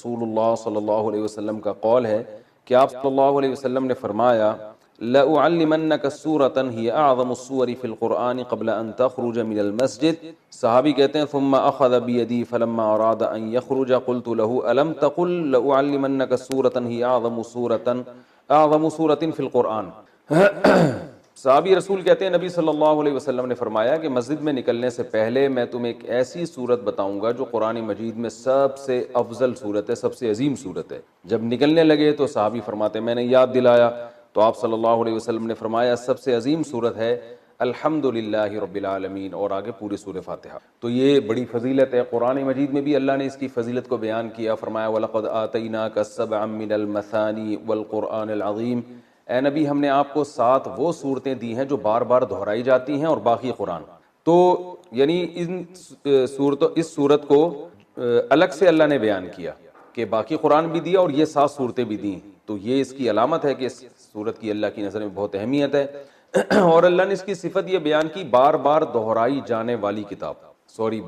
رسول اللہ صلی اللہ علیہ وسلم کا قول ہے کہ آپ صلی اللہ علیہ وسلم نے فرمایا لَأُعَلِّمَنَّكَ سُورَةً هِيَ أَعْظَمُ السُّوَرِ فِي الْقُرْآنِ قَبْلَ أَن تَخْرُجَ مِنَ الْمَسْجِدِ۔ صحابی کہتے ہیں ثُمَّ أَخَذَ بِيَدِي فَلَمَّا أَرَادَ أَن يَخْرُجَ قُلْتُ لَهُ أَلَمْ تَقُلْ لَأُعَلِّمَنَّكَ سُورَةً هِيَ أَعْظَمُ سُورَةٍ فِي الْقُرْآنِ۔ صحابی رسول کہتے ہیں نبی صلی اللہ علیہ وسلم نے فرمایا کہ مسجد میں نکلنے سے پہلے میں تمہیں ایک ایسی صورت بتاؤں گا جو قرآن مجید میں سب سے افضل صورت ہے، سب سے عظیم صورت ہے۔ جب نکلنے لگے تو صحابی فرماتے ہیں میں نے یاد دلایا تو آپ صلی اللہ علیہ وسلم نے فرمایا سب سے عظیم صورت ہے الحمدللہ رب العالمین، اور آگے پوری سورہ فاتحہ۔ تو یہ بڑی فضیلت ہے، قرآن مجید میں بھی اللہ نے اس کی فضیلت کو بیان کیا، فرمایا وَلَقَدْ آتَيْنَاكَ سَبْعًا مِّنَ الْمَثَانِي وَالْقُرْآنِ الْعَظِيمِ۔ اے نبی ہم نے آپ کو 7 وہ صورتیں دی ہیں جو بار بار دہرائی جاتی ہیں اور باقی قرآن۔ تو یعنی اس صورت کو الگ سے اللہ نے بیان کیا کہ باقی قرآن بھی دیا اور یہ 7 صورتیں بھی دیں، تو یہ اس کی علامت ہے کہ اس صورت کی اللہ کی نظر میں بہت اہمیت ہے۔ اور اللہ نے اس کی صفت یہ بیان کی بار بار دہرائی جانے والی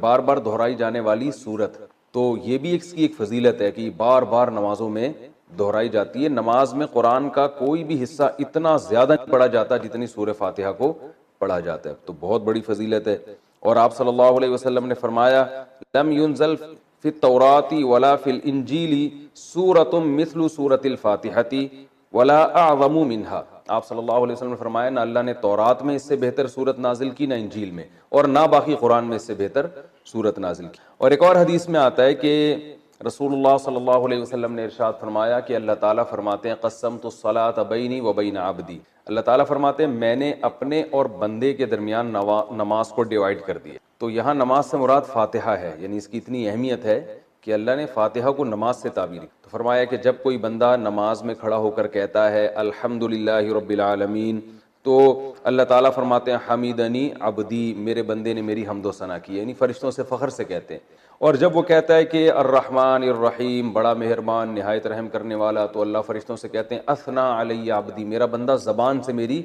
بار بار دہرائی جانے والی صورت، تو یہ بھی اس کی ایک فضیلت ہے کہ بار بار نمازوں میں دہرائی جاتی ہے۔ نماز میں قرآن کا کوئی بھی حصہ اتنا زیادہ نہیں پڑھا جاتا جتنی سورہ فاتحہ کو پڑھا جاتا ہے، تو بہت بڑی فضیلت ہے۔ اور آپ صلی اللہ علیہ وسلم نے فرمایا لم ينزل فی التوراۃ ولا فی الانجیل سورۃ مثل سورۃ الفاتحۃ ولا اعظم منها۔ آپ صلی اللہ علیہ وسلم نے فرمایا نہ اللہ نے تورات میں اس سے بہتر سورت نازل کی، نہ انجیل میں، اور نہ باقی قرآن میں اس سے بہتر سورت نازل کی۔ اور ایک اور حدیث میں آتا ہے کہ رسول اللہ صلی اللہ علیہ وسلم نے ارشاد فرمایا کہ اللہ تعالیٰ فرماتے ہیں قسمت الصلاۃ بینی و بین عبدی، اللہ تعالیٰ فرماتے ہیں میں نے اپنے اور بندے کے درمیان نماز کو ڈیوائیڈ کر دیا۔ تو یہاں نماز سے مراد فاتحہ ہے، یعنی اس کی اتنی اہمیت ہے کہ اللہ نے فاتحہ کو نماز سے تعبیر کی۔ تو فرمایا کہ جب کوئی بندہ نماز میں کھڑا ہو کر کہتا ہے الحمدللہ رب العالمین، تو اللہ تعالیٰ فرماتے ہیں حمیدنی عبدی، میرے بندے نے میری حمد و ثنا کی، یعنی فرشتوں سے فخر سے کہتے ہیں۔ اور جب وہ کہتا ہے کہ الرحمن الرحیم، بڑا مہربان نہایت رحم کرنے والا، تو اللہ فرشتوں سے کہتے ہیں اثنا علی عبدی، میرا بندہ زبان سے میری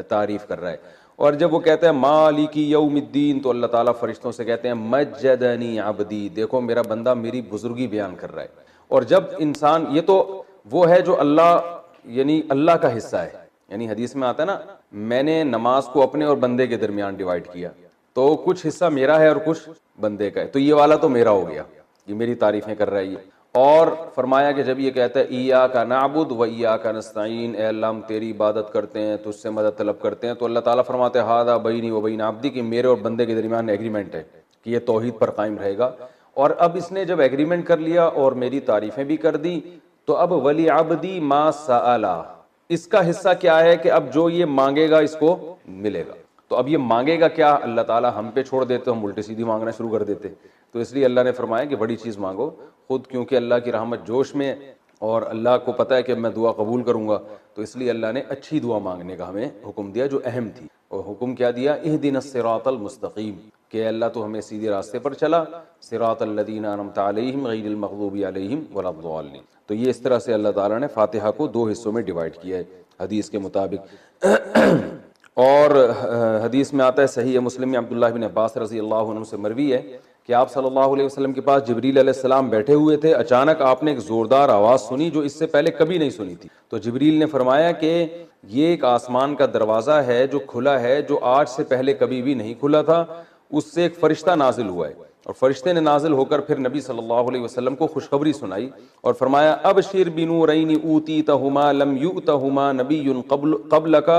تعریف کر رہا ہے۔ اور جب وہ کہتا ہے مالک یوم الدین، تو اللہ تعالیٰ فرشتوں سے کہتے ہیں مجدنی عبدی، دیکھو میرا بندہ میری بزرگی بیان کر رہا ہے۔ اور جب انسان، یہ تو وہ ہے جو اللہ کا حصہ ہے، یعنی حدیث میں آتا ہے نا میں نے نماز کو اپنے اور بندے کے درمیان ڈیوائیڈ کیا، تو کچھ حصہ میرا ہے اور کچھ بندے کا ہے، تو یہ والا تو میرا ہو گیا، یہ میری تعریفیں کر رہا ہے یہ۔ اور فرمایا کہ جب یہ کہتا ہے ایاک نعبد و ایاک نستعین، اے اللہ ہم تیری عبادت کرتے ہیں، تجھ سے مدد طلب کرتے ہیں، تو اللہ تعالیٰ فرماتے ہیں ھذا بینی و بین عبدی، کہ میرے اور بندے کے درمیان ایگریمنٹ ہے کہ یہ توحید پر قائم رہے گا۔ اور اب اس نے جب ایگریمنٹ کر لیا اور میری تعریفیں بھی کر دی، تو اب ولی عبدی ما سأل، اس کا حصہ کیا ہے کہ اب جو یہ مانگے گا اس کو ملے گا۔ تو اب یہ مانگے گا کیا، اللہ تعالیٰ ہم پہ چھوڑ دیتے، ہم الٹی سیدھی مانگنا شروع کر دیتے، تو اس لیے اللہ نے فرمایا کہ بڑی چیز مانگو خود، کیونکہ اللہ کی رحمت جوش میں اور اللہ کو پتہ ہے کہ میں دعا قبول کروں گا، تو اس لیے اللہ نے اچھی دعا مانگنے کا ہمیں حکم دیا جو اہم تھی۔ اور حکم کیا دیا، اہدنا الصراط المستقیم، کہ اللہ تو ہمیں سیدھے راستے پر چلا، صراط الذین انعمت علیہم غیر المغضوب علیہم ولا الضالین۔ تو یہ اس طرح سے اللہ تعالیٰ نے فاتحہ کو 2 حصوں میں ڈیوائیڈ کیا ہے حدیث کے مطابق۔ اور حدیث میں آتا ہے صحیح مسلم میں عبداللہ بن عباس رضی اللہ عنہ سے مروی ہے کہ آپ صلی اللہ علیہ وسلم کے پاس جبریل علیہ السلام بیٹھے ہوئے تھے، اچانک آپ نے ایک زوردار آواز سنی جو اس سے پہلے کبھی نہیں سنی تھی۔ تو جبریل نے فرمایا کہ یہ ایک آسمان کا دروازہ ہے جو کھلا ہے، جو آج سے پہلے کبھی بھی نہیں کھلا تھا، اس سے ایک فرشتہ نازل ہوا ہے، اور فرشتے نے نازل ہو کر پھر نبی صلی اللہ علیہ وسلم کو خوشخبری سنائی اور فرمایا ابشر بنورین اوتیتہما لم یؤتہما نبی قبلک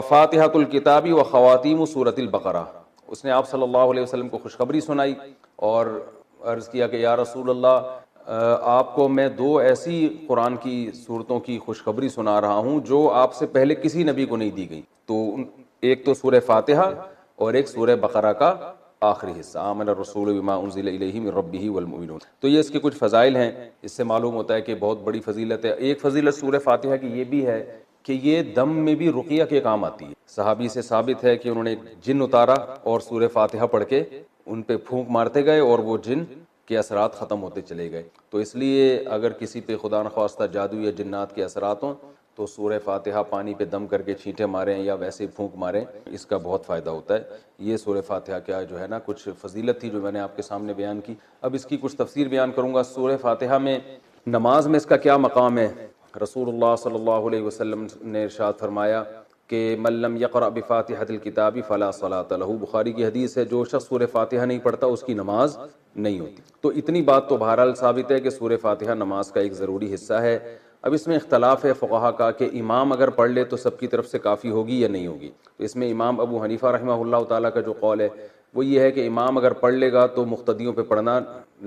فاتحۃ الکتاب و خواتیم سورۃ البقرہ۔ اس نے آپ صلی اللہ علیہ وسلم کو خوشخبری سنائی اور عرض کیا کہ یا رسول اللہ، آپ کو میں 2 ایسی قرآن کی صورتوں کی خوشخبری سنا رہا ہوں جو آپ سے پہلے کسی نبی کو نہیں دی گئی، تو ایک تو سورہ فاتحہ اور ایک سورہ بقرہ کا آخری حصہ، آمن الرسول بما انزل الیہ من ربہ والمؤمنون۔ تو یہ اس کے کچھ فضائل ہیں، اس سے معلوم ہوتا ہے کہ بہت بڑی فضیلت ہے۔ ایک فضیلت سورہ فاتحہ کی یہ بھی ہے کہ یہ دم میں بھی رقیہ کے کام آتی ہے۔ صحابی سے ثابت ہے کہ انہوں نے جن اتارا اور سورہ فاتحہ پڑھ کے ان پہ پھونک مارتے گئے اور وہ جن کے اثرات ختم ہوتے چلے گئے۔ تو اس لیے اگر کسی پہ خدا نخواستہ جادو یا جنات کے اثرات ہوں تو سورہ فاتحہ پانی پہ دم کر کے چھینٹے ماریں یا ویسے پھونک ماریں، اس کا بہت فائدہ ہوتا ہے۔ یہ سورہ فاتحہ کیا جو ہے نا کچھ فضیلت تھی جو میں نے آپ کے سامنے بیان کی۔ اب اس کی کچھ تفسیر بیان کروں گا۔ سورہ فاتحہ میں نماز میں اس کا کیا مقام ہے؟ رسول اللہ صلی اللہ علیہ وسلم نے ارشاد فرمایا کہ من لم یقرأ بفاتحۃ الکتاب فلا صلاۃ لہ، بخاری کی حدیث ہے، جو شخص سورہ فاتحہ نہیں پڑھتا اس کی نماز نہیں ہوتی۔ تو اتنی بات تو بہرحال ثابت ہے کہ سورہ فاتحہ نماز کا ایک ضروری حصہ ہے۔ اب اس میں اختلاف ہے فقہا کا کہ امام اگر پڑھ لے تو سب کی طرف سے کافی ہوگی یا نہیں ہوگی۔ تو اس میں امام ابو حنیفہ رحمہ اللہ تعالیٰ کا جو قول ہے وہ یہ ہے کہ امام اگر پڑھ لے گا تو مقتدیوں پہ پڑھنا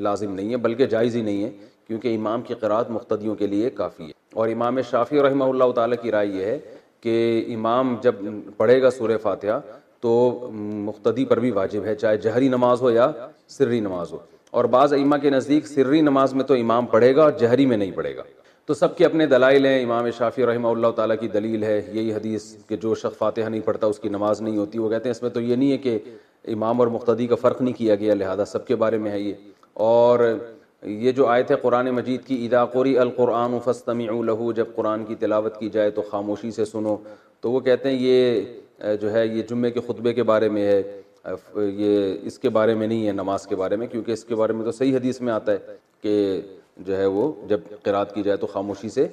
لازم نہیں ہے، بلکہ جائز ہی نہیں ہے، کیونکہ امام کی قرات مقتدیوں کے لیے کافی ہے۔ اور امام شافعی رحمہ اللہ تعالیٰ کی رائے یہ ہے کہ امام جب پڑھے گا سورہ فاتحہ تو مقتدی پر بھی واجب ہے، چاہے جہری نماز ہو یا سری نماز ہو۔ اور بعض ائمہ کے نزدیک سری نماز میں تو امام پڑھے گا اور جہری میں نہیں پڑھے گا۔ تو سب کے اپنے دلائل ہیں۔ امام شافعی رحمہ اللہ تعالیٰ کی دلیل ہے یہی حدیث کہ جو شخص فاتحہ نہیں پڑھتا اس کی نماز نہیں ہوتی۔ وہ کہتے ہیں اس میں تو یہ نہیں ہے کہ امام اور مقتدی کا فرق نہیں کیا گیا، لہذا سب کے بارے میں ہے یہ۔ اور یہ جو آیت ہے قرآن مجید کی، اذا قرئ القرآن فاستمعوا لہ، جب قرآن کی تلاوت کی جائے تو خاموشی سے سنو، تو وہ کہتے ہیں یہ جو ہے یہ جمعے کے خطبے کے بارے میں ہے، یہ اس کے بارے میں نہیں ہے نماز کے بارے میں، کیونکہ اس کے بارے میں تو صحیح حدیث میں آتا ہے کہ جو ہے وہ جب قرات کی جائے تو خاموشی سے،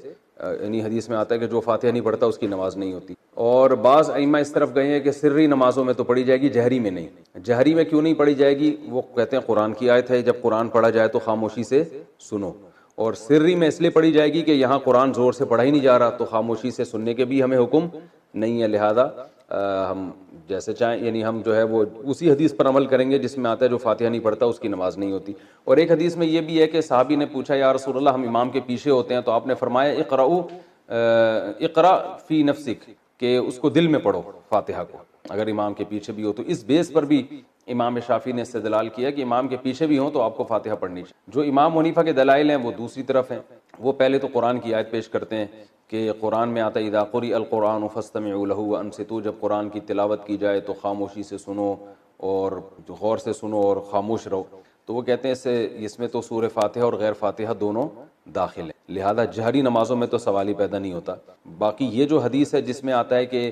یعنی حدیث میں آتا ہے کہ جو فاتحہ نہیں پڑھتا اس کی نماز نہیں ہوتی۔ اور بعض ائمہ اس طرف گئے ہیں کہ سری نمازوں میں تو پڑھی جائے گی، جہری میں نہیں۔ جہری میں کیوں نہیں پڑھی جائے گی؟ وہ کہتے ہیں قرآن کی آیت ہے جب قرآن پڑھا جائے تو خاموشی سے سنو، اور سری میں اس لیے پڑھی جائے گی کہ یہاں قرآن زور سے پڑھا ہی نہیں جا رہا، تو خاموشی سے سننے کے بھی ہمیں حکم نہیں ہے، لہذا ہم جیسے چاہیں، یعنی ہم جو ہے وہ اسی حدیث پر عمل کریں گے جس میں آتا ہے جو فاتحہ نہیں پڑھتا اس کی نماز نہیں ہوتی۔ اور ایک حدیث میں یہ بھی ہے کہ صحابی نے پوچھا یا رسول اللہ ہم امام کے پیچھے ہوتے ہیں، تو آپ نے فرمایا اقرأ فی نفسک، کہ اس کو دل میں پڑھو فاتحہ کو اگر امام کے پیچھے بھی ہو۔ تو اس بیس پر بھی امام شافعی نے استدلال کیا کہ امام کے پیچھے بھی ہوں تو آپ کو فاتحہ پڑھنی چاہیے۔ جو امام حنیفہ کے دلائل ہیں وہ دوسری طرف ہیں، وہ پہلے تو قرآن کی آیت پیش کرتے ہیں کہ قرآن میں آتا ہے اذا قرئ القرآن فاستمعوا لہ وانصتوا، جب قرآن کی تلاوت کی جائے تو خاموشی سے سنو اور غور سے سنو اور خاموش رہو۔ تو وہ کہتے ہیں اس میں تو سورہ فاتحہ اور غیر فاتحہ دونوں داخل ہیں، لہذا جہری نمازوں میں تو سوال ہی پیدا نہیں ہوتا۔ باقی یہ جو حدیث ہے جس میں آتا ہے کہ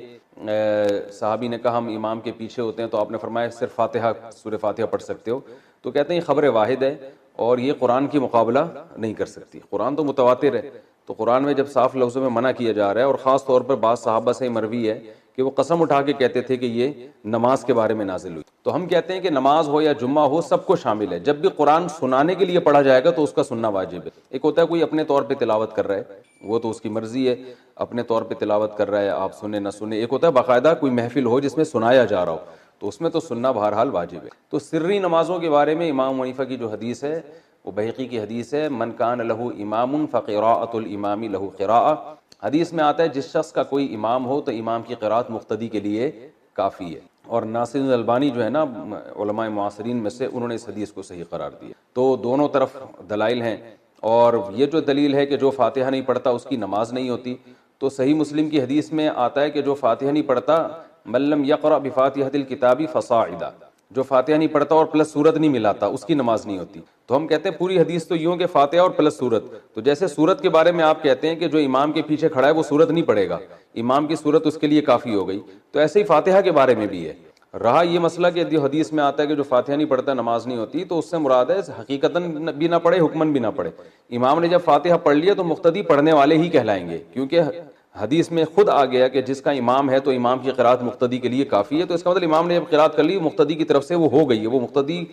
صحابی نے کہا ہم امام کے پیچھے ہوتے ہیں تو آپ نے فرمایا صرف فاتحہ سورہ فاتحہ پڑھ سکتے ہو، تو کہتے ہیں یہ خبر واحد ہے اور یہ قرآن کی مقابلہ نہیں کر سکتی۔ قرآن تو متواتر ہے، تو قرآن میں جب صاف لفظوں میں منع کیا جا رہا ہے، اور خاص طور پر بعض صحابہ سے مروی ہے کہ وہ قسم اٹھا کے کہتے تھے کہ یہ نماز کے بارے میں نازل ہوئی، تو ہم کہتے ہیں کہ نماز ہو یا جمعہ ہو سب کو شامل ہے۔ جب بھی قرآن سنانے کے لیے پڑھا جائے گا تو اس کا سننا واجب ہے۔ ایک ہوتا ہے کوئی اپنے طور پہ تلاوت کر رہا ہے، وہ تو اس کی مرضی ہے، اپنے طور پہ تلاوت کر رہا ہے، آپ سنیں نہ سنیں۔ ایک ہوتا ہے باقاعدہ کوئی محفل ہو جس میں سنایا جا رہا ہو، تو اس میں تو سننا بہرحال واجب ہے۔ تو سری نمازوں کے بارے میں امام حنیفہ کی جو حدیث ہے وہ بہقی کی حدیث ہے، من کان لہ امام فقراءۃ الامام لہ قراءۃ، حدیث میں آتا ہے جس شخص کا کوئی امام ہو تو امام کی قرات مقتدی کے لیے کافی ہے۔ اور ناصر الالبانی جو ہے نا علماء معاصرین میں سے، انہوں نے اس حدیث کو صحیح قرار دیا۔ تو دونوں طرف دلائل ہیں، اور یہ جو دلیل ہے کہ جو فاتحہ نہیں پڑھتا اس کی نماز نہیں ہوتی، تو صحیح مسلم کی حدیث میں آتا ہے کہ جو فاتحہ نہیں پڑھتا من لم یقرأ بفاتحۃ الکتاب فصاعدا، جو فاتحہ نہیں پڑھتا اور پلس سورت نہیں ملاتا اس کی نماز نہیں ہوتی۔ تو ہم کہتے ہیں پوری حدیث تو یوں کہ فاتحہ اور پلس سورت، تو جیسے سورت کے بارے میں آپ کہتے ہیں کہ جو امام کے پیچھے کھڑا ہے وہ سورت نہیں پڑھے گا، امام کی سورت اس کے لیے کافی ہو گئی، تو ایسے ہی فاتحہ کے بارے میں بھی ہے۔ رہا یہ مسئلہ کہ جو حدیث میں آتا ہے کہ جو فاتحہ نہیں پڑھتا نماز نہیں ہوتی، تو اس سے مراد ہے حقیقتاً بھی نہ پڑھے حکماً بھی نہ پڑھے۔ امام نے جب فاتحہ پڑھ لیا تو مقتدی پڑھنے والے ہی کہلائیں گے، کیونکہ حدیث میں خود آ گیا کہ جس کا امام ہے تو امام کی قرات مقتدی کے لیے کافی ہے، تو اس کا مطلب امام نے جب قرات کر لی مقتدی کی طرف سے وہ ہو گئی ہے، وہ مقتدی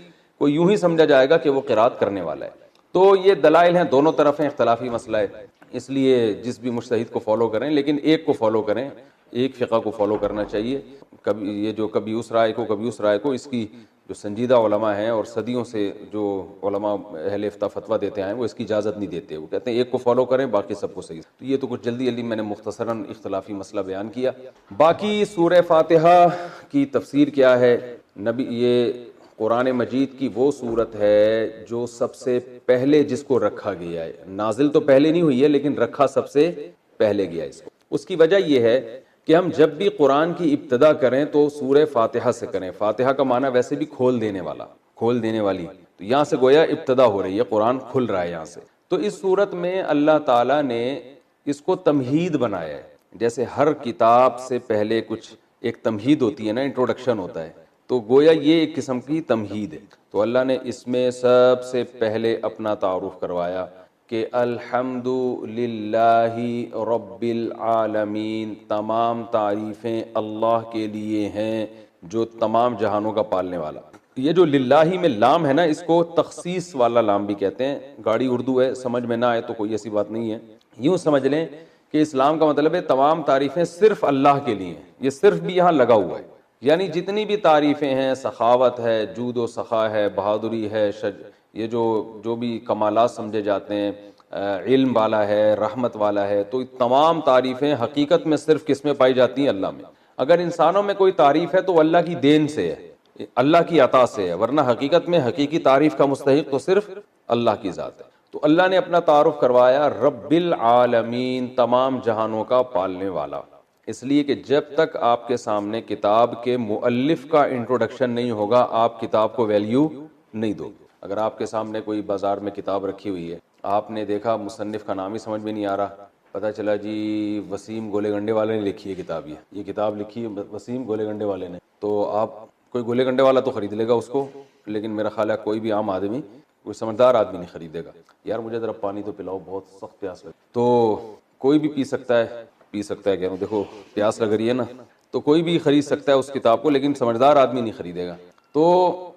کو یوں ہی سمجھا جائے گا کہ وہ قرات کرنے والا ہے۔ تو یہ دلائل ہیں، دونوں طرف ہیں، اختلافی مسئلہ ہے، اس لیے جس بھی مجتہد کو فالو کریں، لیکن ایک کو فالو کریں، ایک فقہ کو فالو کرنا چاہیے۔ کبھی یہ جو کبھی اس رائے کو کبھی اس رائے کو، اس کی جو سنجیدہ علماء ہیں اور صدیوں سے جو علماء اہل افتاء فتویٰ دیتے ہیں وہ اس کی اجازت نہیں دیتے، وہ کہتے ہیں ایک کو فالو کریں باقی سب کو صحیح۔ تو یہ تو کچھ جلدی میں نے مختصراً اختلافی مسئلہ بیان کیا۔ باقی سورہ فاتحہ کی تفسیر کیا ہے؟ نبی یہ قرآن مجید کی وہ صورت ہے جو سب سے پہلے جس کو رکھا گیا ہے، نازل تو پہلے نہیں ہوئی ہے لیکن رکھا سب سے پہلے گیا اس کو۔ اس کی وجہ یہ ہے کہ ہم جب بھی قرآن کی ابتدا کریں تو سورہ فاتحہ سے کریں۔ فاتحہ کا معنی ویسے بھی کھول دینے والا، کھول دینے والی، تو یہاں سے گویا ابتدا ہو رہی ہے، قرآن کھل رہا ہے یہاں سے۔ تو اس صورت میں اللہ تعالیٰ نے اس کو تمہید بنایا ہے، جیسے ہر کتاب سے پہلے کچھ ایک تمہید ہوتی ہے نا، انٹروڈکشن ہوتا ہے، تو گویا یہ ایک قسم کی تمہید ہے۔ تو اللہ نے اس میں سب سے پہلے اپنا تعارف کروایا کہ الحمد للہ رب العالمین، تمام تعریفیں اللہ کے لیے ہیں جو تمام جہانوں کا پالنے والا۔ یہ جو للہ میں لام ہے نا، اس کو تخصیص والا لام بھی کہتے ہیں۔ گاڑی اردو ہے، سمجھ میں نہ آئے تو کوئی ایسی بات نہیں ہے، یوں سمجھ لیں کہ اسلام کا مطلب ہے تمام تعریفیں صرف اللہ کے لیے ہیں۔ یہ صرف بھی یہاں لگا ہوا ہے، یعنی جتنی بھی تعریفیں ہیں، سخاوت ہے، جود و سخا ہے، بہادری ہے، یہ جو بھی کمالات سمجھے جاتے ہیں، علم والا ہے، رحمت والا ہے، تو تمام تعریفیں حقیقت میں صرف کس میں پائی جاتی ہیں؟ اللہ میں۔ اگر انسانوں میں کوئی تعریف ہے تو اللہ کی دین سے ہے، اللہ کی عطا سے ہے، ورنہ حقیقت میں حقیقی تعریف کا مستحق تو صرف اللہ کی ذات ہے۔ تو اللہ نے اپنا تعارف کروایا رب العالمین، تمام جہانوں کا پالنے والا، اس لیے کہ جب تک آپ کے سامنے کتاب کے مؤلف کا انٹروڈکشن نہیں ہوگا آپ کتاب کو ویلیو نہیں دو گے۔ اگر آپ کے سامنے کوئی بازار میں کتاب رکھی ہوئی ہے، آپ نے دیکھا مصنف کا نام ہی سمجھ میں نہیں آ رہا، پتہ چلا جی وسیم گولے گنڈے والے نے لکھی ہے کتاب، یہ کتاب لکھی ہے وسیم گولے گنڈے والے نے، تو آپ کوئی گولے گنڈے والا تو خرید لے گا اس کو، لیکن میرا خیال ہے کوئی بھی عام آدمی، کوئی سمجھدار آدمی نہیں خریدے گا۔ یار مجھے ذرا پانی تو پلاؤ، بہت سخت پیاس لگی۔ تو کوئی بھی پی سکتا ہے کہہ رہا ہوں، دیکھو پیاس لگ رہی ہے نا، تو کوئی بھی خرید سکتا ہے اس کتاب کو، لیکن سمجھدار آدمی نہیں خریدے گا۔ تو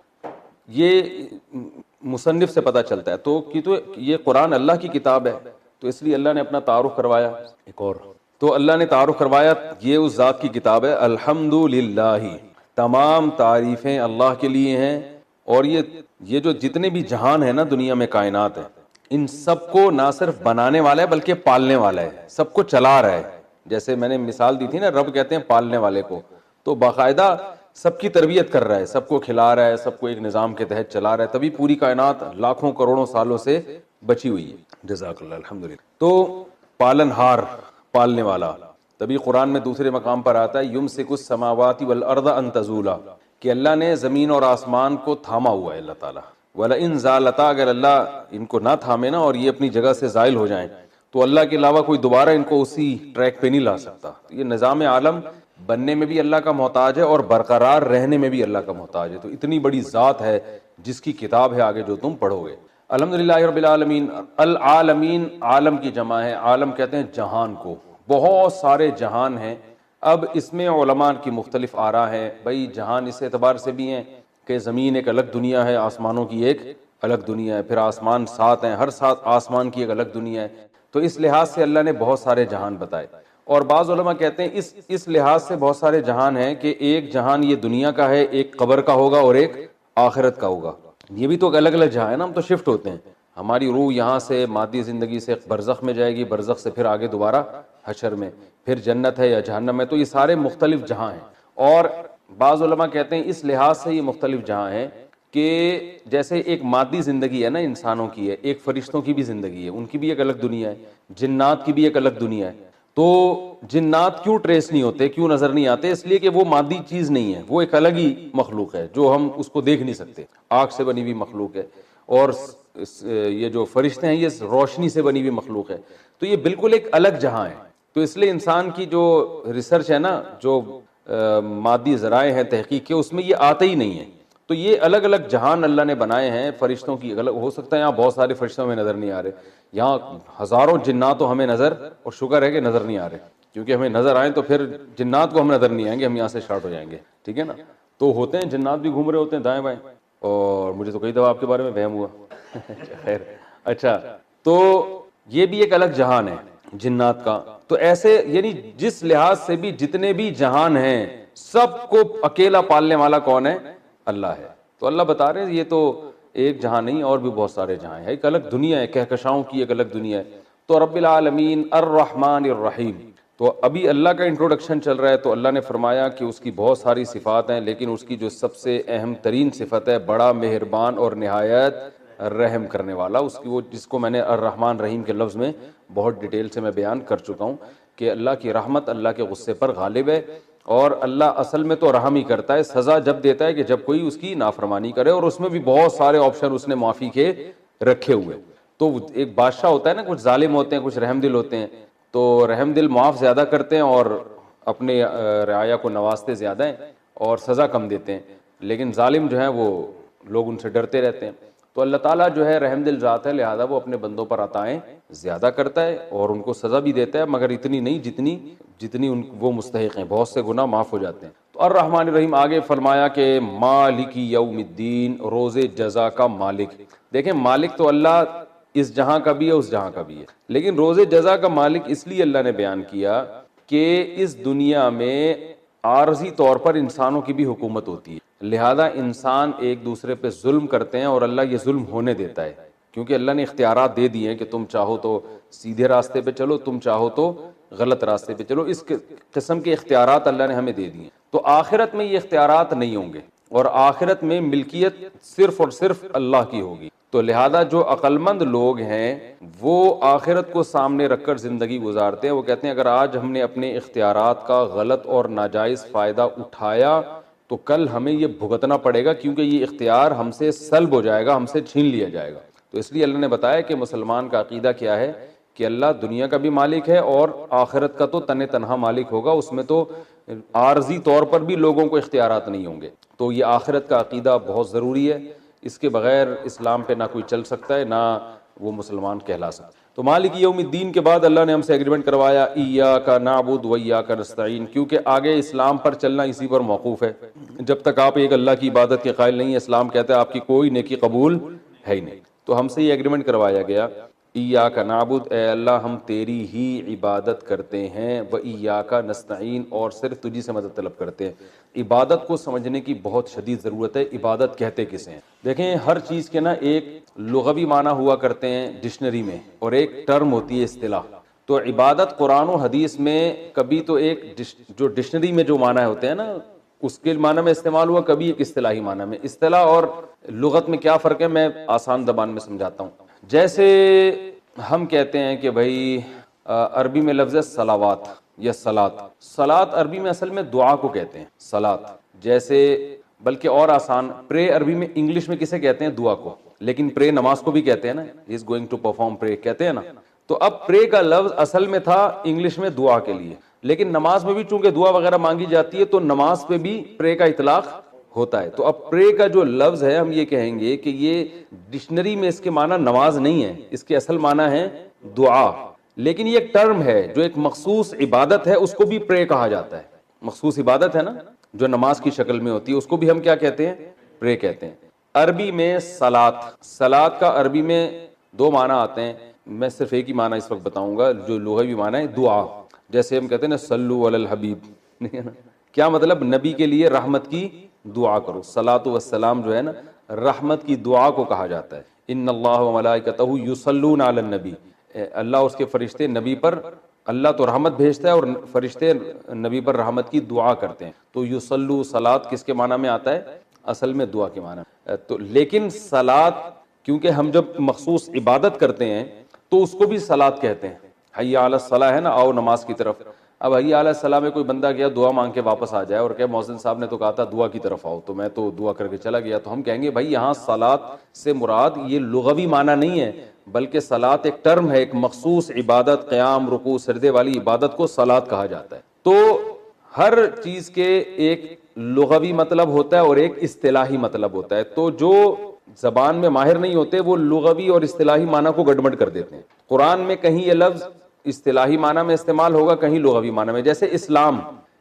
یہ مصنف سے پتہ چلتا ہے تو یہ قرآن اللہ کی کتاب ہے، تو اس لیے اللہ نے اپنا تعارف کروایا۔ ایک اور تو اللہ نے تعارف کروایا یہ اس ذات کی کتاب ہے، الحمد للہ، تمام تعریفیں اللہ کے لیے ہیں۔ اور یہ جو جتنے بھی جہان ہیں نا دنیا میں، کائنات ہے، ان سب کو نہ صرف بنانے والا ہے بلکہ پالنے والا ہے، سب کو چلا رہا ہے۔ جیسے میں نے مثال دی تھی نا، رب کہتے ہیں پالنے والے کو، تو باقاعدہ سب کی تربیت کر رہا ہے، سب کو کھلا رہا ہے، سب کو ایک نظام کے تحت چلا رہا ہے، تبھی پوری کائنات لاکھوں کروڑوں سالوں سے بچی ہوئی ہے۔ جزاک اللہ، الحمدللہ۔ تو پالن ہار، پالنے والا، تبھی قرآن میں دوسرے مقام پر آتا ہے یمسک السماوات والارض ان تزولا، کہ اللہ نے زمین اور آسمان کو تھاما ہوا ہے اللہ تعالیٰ۔ وَلَئِن زَالَتَا، اگر اللہ ان کو نہ تھامے نا اور یہ اپنی جگہ سے زائل ہو جائیں تو اللہ کے علاوہ کوئی دوبارہ ان کو اسی ٹریک پہ نہیں لا سکتا۔ یہ نظام عالم بننے میں بھی اللہ کا محتاج ہے اور برقرار رہنے میں بھی اللہ کا محتاج ہے۔ تو اتنی بڑی ذات ہے جس کی کتاب ہے آگے جو تم پڑھو گے۔ الحمدللہ رب العالمین، العالمین عالم کی جمع ہے، عالم کہتے ہیں جہان کو، بہت سارے جہان ہیں۔ اب اس میں علماء کی مختلف آراء ہیں، بھئی جہان اس اعتبار سے بھی ہیں کہ زمین ایک الگ دنیا ہے، آسمانوں کی ایک الگ دنیا ہے، پھر آسمان 7 ہیں، ہر 7 آسمان کی ایک الگ دنیا ہے، تو اس لحاظ سے اللہ نے بہت سارے جہان بتائے۔ اور بعض علماء کہتے ہیں اس لحاظ سے بہت سارے جہان ہیں کہ ایک جہان یہ دنیا کا ہے، ایک قبر کا ہوگا اور ایک آخرت کا ہوگا۔ یہ بھی تو الگ الگ جہاں ہے نا، ہم تو شفٹ ہوتے ہیں، ہماری روح یہاں سے مادی زندگی سے برزخ میں جائے گی، برزخ سے پھر آگے دوبارہ حشر میں، پھر جنت ہے یا جہنم میں، تو یہ سارے مختلف جہاں ہیں۔ اور بعض علماء کہتے ہیں اس لحاظ سے یہ مختلف جہاں ہیں کہ جیسے ایک مادی زندگی ہے نا انسانوں کی ہے، ایک فرشتوں کی بھی زندگی ہے، ان کی بھی ایک الگ دنیا ہے، جنات کی بھی ایک الگ دنیا ہے۔ تو جنات کیوں ٹریس نہیں ہوتے، کیوں نظر نہیں آتے؟ اس لیے کہ وہ مادی چیز نہیں ہے، وہ ایک الگ ہی مخلوق ہے جو ہم اس کو دیکھ نہیں سکتے، آگ سے بنی ہوئی مخلوق ہے۔ اور یہ جو فرشتے ہیں یہ روشنی سے بنی ہوئی مخلوق ہے، تو یہ بالکل ایک الگ جہاں ہے۔ تو اس لیے انسان کی جو ریسرچ ہے نا، جو مادی ذرائع ہیں تحقیق کے، اس میں یہ آتے ہی نہیں ہے۔ تو یہ الگ الگ جہان اللہ نے بنائے ہیں فرشتوں کی الگ، ہو سکتا ہے یہاں بہت سارے فرشتوں میں نظر نہیں آ رہے، یہاں ہزاروں جنات تو ہمیں نظر، اور شکر ہے کہ نظر نہیں آ رہے، کیونکہ ہمیں نظر آئیں تو پھر جنات کو ہم نظر نہیں آئیں گے، ہم یہاں سے شارٹ ہو جائیں گے، ٹھیک ہے نا۔ تو ہوتے ہیں جنات بھی گھوم رہے ہوتے ہیں دائیں بائیں، اور مجھے تو کئی دفعہ آپ کے بارے میں وہم ہوا خیر اچھا، تو یہ بھی ایک الگ جہان ہے جنات کا۔ تو ایسے یعنی جس لحاظ سے بھی جتنے بھی جہان ہیں سب کو اکیلا پالنے والا کون ہے؟ اللہ ہے۔ تو اللہ بتا رہے ہیں یہ تو ایک جہاں نہیں اور بھی بہت سارے جہاں ہیں، ایک الگ دنیا ہے، کہکشاؤں کی ایک الگ دنیا ہے۔ تو رب العالمین الرحمن الرحیم، تو ابھی اللہ کا انٹروڈکشن چل رہا ہے، تو اللہ نے فرمایا کہ اس کی بہت ساری صفات ہیں، لیکن اس کی جو سب سے اہم ترین صفت ہے، بڑا مہربان اور نہایت رحم کرنے والا، اس کی وہ جس کو میں نے الرحمن رحیم کے لفظ میں بہت ڈیٹیل سے میں بیان کر چکا ہوں کہ اللہ کی رحمت اللہ کے غصے پر غالب ہے، اور اللہ اصل میں تو رحم ہی کرتا ہے، سزا جب دیتا ہے کہ جب کوئی اس کی نافرمانی کرے، اور اس میں بھی بہت سارے آپشن اس نے معافی کے رکھے ہوئے۔ تو ایک بادشاہ ہوتا ہے نا، کچھ ظالم ہوتے ہیں کچھ رحم دل ہوتے ہیں، تو رحم دل معاف زیادہ کرتے ہیں اور اپنے رعایا کو نوازتے زیادہ ہیں اور سزا کم دیتے ہیں، لیکن ظالم جو ہیں وہ لوگ ان سے ڈرتے رہتے ہیں۔ تو اللہ تعالیٰ جو ہے رحم دل ذات ہے، لہذا وہ اپنے بندوں پر عطائیں زیادہ کرتا ہے اور ان کو سزا بھی دیتا ہے، مگر اتنی نہیں جتنی وہ مستحق ہیں، بہت سے گناہ معاف ہو جاتے ہیں۔ تو الرحمن الرحیم آگے فرمایا کہ مالک یوم الدین، روز جزا کا مالک۔ دیکھیں مالک تو اللہ اس جہاں کا بھی ہے اس جہاں کا بھی ہے، لیکن روز جزا کا مالک اس لیے اللہ نے بیان کیا کہ اس دنیا میں عارضی طور پر انسانوں کی بھی حکومت ہوتی ہے، لہذا انسان ایک دوسرے پہ ظلم کرتے ہیں اور اللہ یہ ظلم ہونے دیتا ہے، کیونکہ اللہ نے اختیارات دے دیے ہیں کہ تم چاہو تو سیدھے راستے پہ چلو، تم چاہو تو غلط راستے پہ چلو، اس قسم کے اختیارات اللہ نے ہمیں دے دیے۔ تو آخرت میں یہ اختیارات نہیں ہوں گے اور آخرت میں ملکیت صرف اور صرف اللہ کی ہوگی، تو لہذا جو عقلمند لوگ ہیں وہ آخرت کو سامنے رکھ کر زندگی گزارتے ہیں۔ وہ کہتے ہیں اگر آج ہم نے اپنے اختیارات کا غلط اور ناجائز فائدہ اٹھایا تو کل ہمیں یہ بھگتنا پڑے گا، کیونکہ یہ اختیار ہم سے سلب ہو جائے گا، ہم سے چھین لیا جائے گا۔ تو اس لیے اللہ نے بتایا کہ مسلمان کا عقیدہ کیا ہے کہ اللہ دنیا کا بھی مالک ہے اور آخرت کا تو تنہا مالک ہوگا، اس میں تو عارضی طور پر بھی لوگوں کو اختیارات نہیں ہوں گے۔ تو یہ آخرت کا عقیدہ بہت ضروری ہے، اس کے بغیر اسلام پہ نہ کوئی چل سکتا ہے، نہ وہ مسلمان کہلا سکتا ہے۔ تو مالک یوم الدین کے بعد اللہ نے ہم سے ایگریمنٹ کروایا ایاک نعبد و ایاک نستعین، کیونکہ آگے اسلام پر چلنا اسی پر موقوف ہے۔ جب تک آپ ایک اللہ کی عبادت کے قائل نہیں ہیں، اسلام کہتا ہے آپ کی کوئی نیکی قبول ہے ہی نہیں۔ تو ہم سے یہ ایگریمنٹ کروایا گیا ایاک نعبد، اے اللہ ہم تیری ہی عبادت کرتے ہیں، و ایاک نستعین، اور صرف تجھی سے مدد طلب کرتے ہیں۔ عبادت کو سمجھنے کی بہت شدید ضرورت ہے، عبادت کہتے کسے ہیں؟ دیکھیں ہر چیز کے نا ایک لغوی معنی ہوا کرتے ہیں ڈکشنری میں اور ایک ٹرم ہوتی ہے اصطلاح۔ تو عبادت قرآن و حدیث میں کبھی تو ایک جو ڈکشنری میں جو معنی ہوتے ہیں نا اس کے معنی میں استعمال ہوا، کبھی ایک اصطلاحی معنی میں۔ اصطلاح اور لغت میں کیا فرق ہے میں آسان زبان میں سمجھاتا ہوں۔ جیسے ہم کہتے ہیں کہ بھائی عربی میں لفظ ہے صلوات یا صلات، صلات عربی میں اصل میں دعا کو کہتے ہیں صلات، جیسے بلکہ اور آسان پرے عربی میں انگلش میں کسے کہتے ہیں؟ دعا کو، لیکن پرے نماز کو بھی کہتے ہیں نا، ہی از گوئنگ ٹو پرفارم پرے کہتے ہیں نا۔ تو اب پرے کا لفظ اصل میں تھا انگلش میں دعا کے لیے، لیکن نماز میں بھی چونکہ دعا وغیرہ مانگی جاتی ہے تو نماز پہ بھی پرے کا اطلاق ہوتا ہے۔ تو اب پرے کا جو لفظ ہے ہم یہ کہیں گے کہ یہ ڈکشنری میں اس کے معنی نماز نہیں ہے، اس کے اصل معنی ہے دعا، لیکن یہ ایک ٹرم ہے جو ایک مخصوص عبادت ہے، اس کو بھی پرے کہا جاتا ہے۔ مخصوص عبادت ہے نا جو نماز کی شکل میں ہوتی ہے، اس کو بھی ہم کیا کہتے ہیں؟ پرے کہتے ہیں۔ عربی میں صلات، صلات کا عربی میں دو معنی آتے ہیں، میں صرف ایک ہی معنی اس وقت بتاؤں گا جو لغوی معنی ہے دعا، جیسے ہم کہتے ہیں نا صلو علی الحبیب، کیا مطلب؟ نبی کے لیے رحمت کی دعا کرو۔ صلاۃ والسلام جو ہے نا رحمت کی دعا کو کہا جاتا ہے۔ ان اللہ و ملائکتہ یصلون علی النبی، اللہ اس کے فرشتے نبی پر، اللہ تو رحمت بھیجتا ہے اور فرشتے نبی پر رحمت کی دعا کرتے ہیں۔ تو یصلو صلات کس کے معنی میں آتا ہے؟ اصل میں دعا کے معنی میں۔ تو لیکن صلات کیونکہ ہم جب مخصوص عبادت کرتے ہیں تو اس کو بھی صلات کہتے ہیں۔ حی علی الصلاۃ ہے نا، آؤ نماز کی طرف۔ اب حی علی الصلاۃ میں کوئی بندہ گیا دعا مانگ کے واپس آ جائے اور کہ مؤذن صاحب نے تو کہا تھا دعا کی طرف آؤ، تو میں تو دعا کر کے چلا گیا، تو ہم کہیں گے بھائی یہاں صلات سے مراد یہ لغوی معنی نہیں ہے، بلکہ صلات ایک ٹرم ہے، ایک مخصوص عبادت، قیام رکوع سجدے والی عبادت کو صلات کہا جاتا ہے۔ تو ہر چیز کے ایک لغوی مطلب ہوتا ہے اور ایک اصطلاحی مطلب ہوتا ہے، تو جو زبان میں ماہر نہیں ہوتے وہ لغوی اور اصطلاحی معنی کو گڑبڑ کر دیتے ہیں۔ قرآن میں کہیں یہ لفظ اصطلاحی معنی میں استعمال ہوگا، کہیں لغوی معنی میں، جیسے اسلام،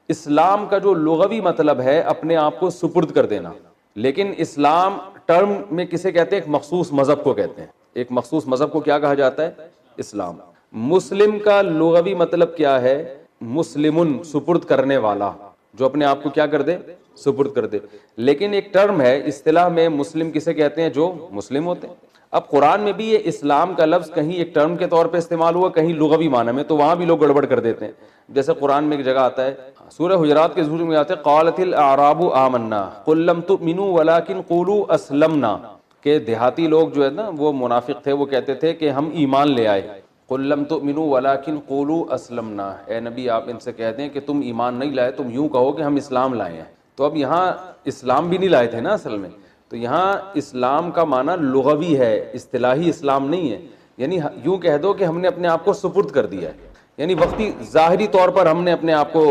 اسلام کا جو لغوی مطلب ہے اپنے آپ کو سپرد کر دینا، لیکن اسلام ٹرم میں کسے کہتے ہیں؟ ایک مخصوص مذہب کو کہتے ہیں، ایک مخصوص مذہب کو کیا کہا جاتا ہے؟ اسلام۔ مسلم کا لغوی مطلب کیا ہے؟ مسلمن، سپرد کرنے والا، جو اپنے آپ کو کیا کر دے؟ سپرد کر دے، لیکن ایک ٹرم ہے اصطلاح میں مسلم کسے کہتے ہیں؟ جو مسلم ہوتے ہیں۔ اب قرآن میں بھی یہ اسلام کا لفظ کہیں ایک ٹرم کے طور پہ استعمال ہوا، کہیں لغوی معنی میں، تو وہاں بھی لوگ گڑبڑ کر دیتے ہیں۔ جیسے قرآن میں ایک جگہ آتا ہے، سورہ حجرات کے ذکر میں آتا ہے قالت الاعراب آمنا قل لم تؤمنوا ولکن قولوا اسلمنا، کہ دیہاتی لوگ جو ہے نا وہ منافق تھے، وہ کہتے تھے کہ ہم ایمان لے آئے، قل لم تؤمنوا ولکن قولوا اسلمنا، اے نبی آپ ان سے کہہ دیں کہ تم ایمان نہیں لائے، تم یوں کہو کہ ہم اسلام لائے ہیں۔ تو اب یہاں اسلام بھی نہیں لائے تھے نا اصل میں، تو یہاں اسلام کا معنی لغوی ہے، اصطلاحی اسلام نہیں ہے، یعنی یوں کہہ دو کہ ہم نے اپنے آپ کو سپرد کر دیا ہے۔ یعنی وقتی ظاہری طور پر ہم نے اپنے آپ کو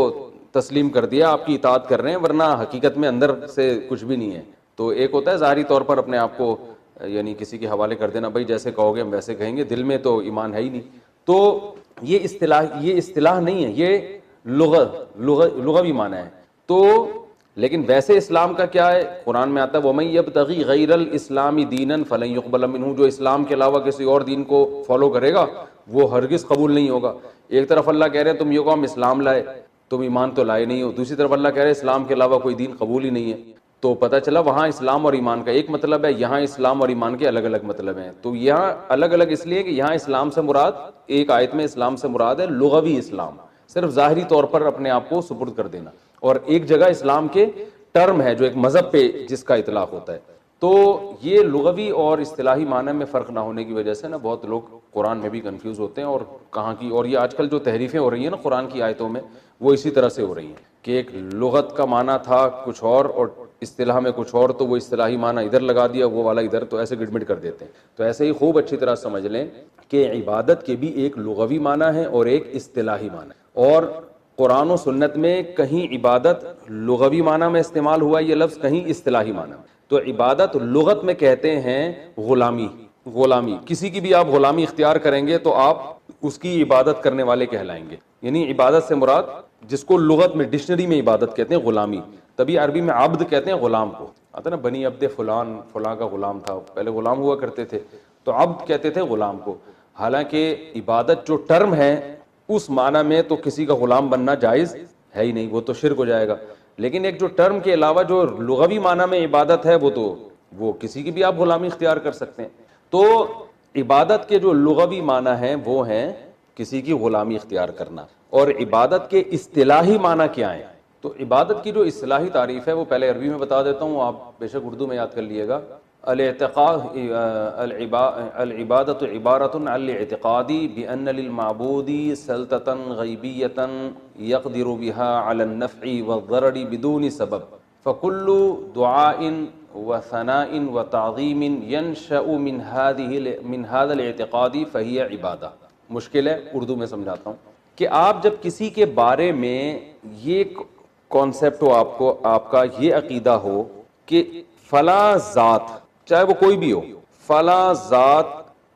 تسلیم کر دیا، آپ کی اطاعت کر رہے ہیں، ورنہ حقیقت میں اندر سے کچھ بھی نہیں ہے. تو ایک ہوتا ہے ظاہری طور پر اپنے آپ کو یعنی کسی کے حوالے کر دینا، بھائی جیسے کہو گے ہم ویسے کہیں گے، دل میں تو ایمان ہے ہی نہیں. تو یہ اصطلاح نہیں ہے، یہ لغوی معنی ہے. تو لیکن ویسے اسلام کا کیا ہے؟ قرآن میں آتا ہے وَمَن يَبْتَغِي غَيْرَ الْإِسْلَامِ دِينًا فَلَن يُقْبَلَ مِنْهُ، جو اسلام کے علاوہ کسی اور دین کو فالو کرے گا وہ ہرگز قبول نہیں ہوگا. ایک طرف اللہ کہہ رہے ہیں تم یہ قوم اسلام لائے، تم ایمان تو لائے نہیں ہو، دوسری طرف اللہ کہہ رہے ہیں اسلام کے علاوہ کوئی دین قبول ہی نہیں ہے. تو پتہ چلا وہاں اسلام اور ایمان کا ایک مطلب ہے، یہاں اسلام اور ایمان کے الگ الگ مطلب ہیں. تو یہاں الگ الگ اس لیے کہ یہاں اسلام سے مراد، ایک آیت میں اسلام سے مراد ہے لغوی اسلام، صرف ظاہری طور پر اپنے آپ کو سپرد کر دینا، اور ایک جگہ اسلام کے ٹرم ہے جو ایک مذہب پہ جس کا اطلاق ہوتا ہے. تو یہ لغوی اور اصطلاحی معنی میں فرق نہ ہونے کی وجہ سے نا بہت لوگ قرآن میں بھی کنفیوز ہوتے ہیں، اور کہاں کی، اور یہ آج کل جو تحریفیں ہو رہی ہیں نا قرآن کی آیتوں میں وہ اسی طرح سے ہو رہی ہیں کہ ایک لغت کا معنی تھا کچھ اور اصطلاح میں کچھ اور، تو وہ اصطلاحی معنی ادھر لگا دیا، وہ والا ادھر، تو ایسے گڑبڑ کر دیتے ہیں. تو ایسے ہی خوب اچھی طرح سمجھ لیں کہ عبادت کے بھی ایک لغوی معنی ہے اور ایک اصطلاحی معنی ہے. اور قرآن و سنت میں کہیں عبادت لغوی معنی میں استعمال ہوا یہ لفظ، کہیں اصطلاحی معنی میں. تو عبادت لغت میں کہتے ہیں غلامی، کسی کی بھی آپ غلامی اختیار کریں گے تو آپ اس کی عبادت کرنے والے کہلائیں گے. یعنی عبادت سے مراد جس کو لغت میں ڈکشنری میں عبادت کہتے ہیں غلامی، تبھی عربی میں عبد کہتے ہیں غلام کو. آتا نا بنی عبد فلاں کا غلام تھا، پہلے غلام ہوا کرتے تھے تو عبد کہتے تھے غلام کو. حالانکہ عبادت جو ٹرم ہے اس معنی میں تو کسی کا غلام بننا جائز ہے ہی نہیں، وہ تو شرک ہو جائے گا. لیکن ایک جو ٹرم کے علاوہ جو لغوی معنی میں عبادت ہے وہ کسی کی بھی آپ غلامی اختیار کر سکتے ہیں. تو عبادت کے جو لغوی معنی ہیں وہ ہیں کسی کی غلامی اختیار کرنا. اور عبادت کے اصطلاحی معنی کیا ہیں؟ تو عبادت کی جو اصطلاحی تعریف ہے وہ پہلے عربی میں بتا دیتا ہوں، آپ بے شک اردو میں یاد کر لیے گا. العبادت عبارت عن الاعتقاد بأن للمعبود سلطة غیبیة یقدر بها على النفع والضرر بدون سبب فكل دعاء وثناء وتعظیم ينشأ من هذا الاعتقاد فهي عبادہ. مشکل ہے، اردو میں سمجھاتا ہوں کہ آپ جب کسی کے بارے میں یہ کانسیپٹ ہو، آپ کا یہ عقیدہ ہو کہ فلاں ذات، چاہے وہ کوئی بھی ہو، فلاں ذات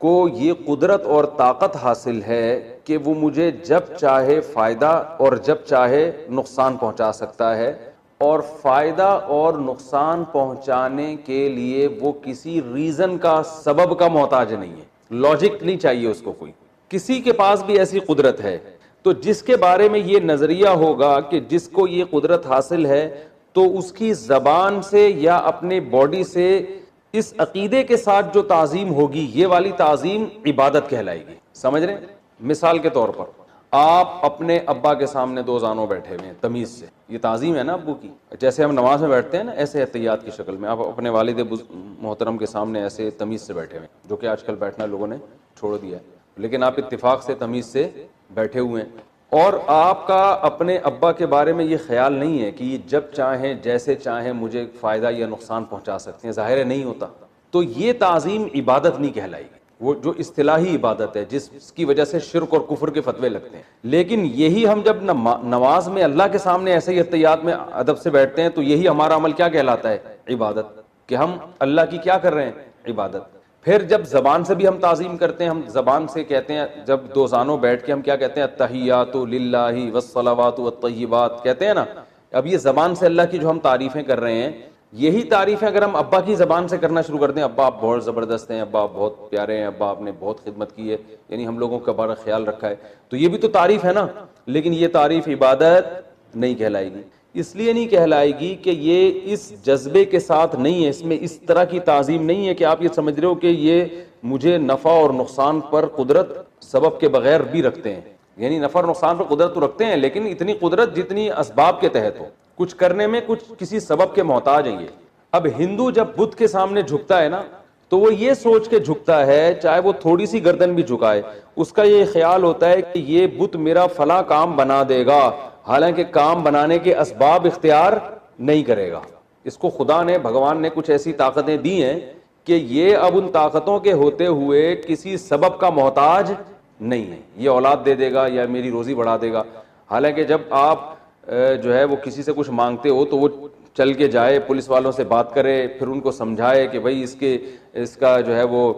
کو یہ قدرت اور طاقت حاصل ہے کہ وہ مجھے جب چاہے فائدہ اور جب چاہے نقصان پہنچا سکتا ہے، اور فائدہ اور نقصان پہنچانے کے لیے وہ کسی ریزن کا، سبب کا محتاج نہیں ہے. لاجک نہیں چاہیے اس کو کوئی. کسی کے پاس بھی ایسی قدرت ہے تو جس کے بارے میں یہ نظریہ ہوگا کہ جس کو یہ قدرت حاصل ہے تو اس کی زبان سے یا اپنے باڈی سے اس عقیدے کے ساتھ جو تعظیم ہوگی یہ والی تعظیم عبادت کہلائے گی. سمجھ رہے ہیں؟ مثال کے طور پر آپ اپنے ابا کے سامنے دو زانوں بیٹھے ہوئے ہیں تمیز سے، یہ تعظیم ہے نا ابو کی. جیسے ہم نماز میں بیٹھتے ہیں نا ایسے احتیاط کی شکل میں آپ اپنے والد محترم کے سامنے ایسے تمیز سے بیٹھے ہوئے ہیں، جو کہ آج کل بیٹھنا لوگوں نے چھوڑ دیا ہے، لیکن آپ اتفاق سے تمیز سے بیٹھے ہوئے ہیں. اور آپ کا اپنے ابا کے بارے میں یہ خیال نہیں ہے کہ یہ جب چاہیں جیسے چاہیں مجھے فائدہ یا نقصان پہنچا سکتے ہیں، ظاہر ہے نہیں ہوتا. تو یہ تعظیم عبادت نہیں کہلائی گی، وہ جو اصطلاحی عبادت ہے جس کی وجہ سے شرک اور کفر کے فتوے لگتے ہیں. لیکن یہی ہم جب نماز میں اللہ کے سامنے ایسے ہی احتیاط میں ادب سے بیٹھتے ہیں تو یہی ہمارا عمل کیا کہلاتا ہے؟ عبادت، کہ ہم اللہ کی کیا کر رہے ہیں؟ عبادت. پھر جب زبان سے بھی ہم تعظیم کرتے ہیں، ہم زبان سے کہتے ہیں، جب دو زانوں بیٹھ کے ہم کیا کہتے ہیں؟ التحیات للہ والصلوات والطیبات کہتے ہیں نا. اب یہ زبان سے اللہ کی جو ہم تعریفیں کر رہے ہیں، یہی تعریفیں اگر ہم ابا کی زبان سے کرنا شروع کر دیں، ابا آپ بہت زبردست ہیں، ابا آپ بہت پیارے ہیں، ابا آپ نے بہت خدمت کی ہے، یعنی ہم لوگوں کا بڑا خیال رکھا ہے، تو یہ بھی تو تعریف ہے نا. لیکن یہ تعریف عبادت نہیں کہلائے گی. اس لیے نہیں کہلائے گی کہ یہ اس جذبے کے ساتھ نہیں ہے، اس میں اس طرح کی تعظیم نہیں ہے کہ آپ یہ سمجھ رہے ہو کہ یہ مجھے نفع اور نقصان پر قدرت سبب کے بغیر بھی رکھتے ہیں. یعنی نفع اور نقصان پر قدرت تو رکھتے ہیں لیکن اتنی قدرت جتنی اسباب کے تحت ہو، کچھ کرنے میں کچھ کسی سبب کے محتاج ہیں یہ. اب ہندو جب بدھ کے سامنے جھکتا ہے نا تو وہ یہ سوچ کے جھکتا ہے، چاہے وہ تھوڑی سی گردن بھی جھکائے، اس کا یہ خیال ہوتا ہے کہ یہ بت میرا فلاں کام بنا دے گا، حالانکہ کام بنانے کے اسباب اختیار نہیں کرے گا. اس کو خدا نے، بھگوان نے کچھ ایسی طاقتیں دی ہیں کہ یہ اب ان طاقتوں کے ہوتے ہوئے کسی سبب کا محتاج نہیں ہے یہ اولاد دے دے گا یا میری روزی بڑھا دے گا. حالانکہ جب آپ جو ہے وہ کسی سے کچھ مانگتے ہو تو وہ چل کے جائے, پولیس والوں سے بات کرے, پھر ان کو سمجھائے کہ بھائی اس کا جو ہے وہ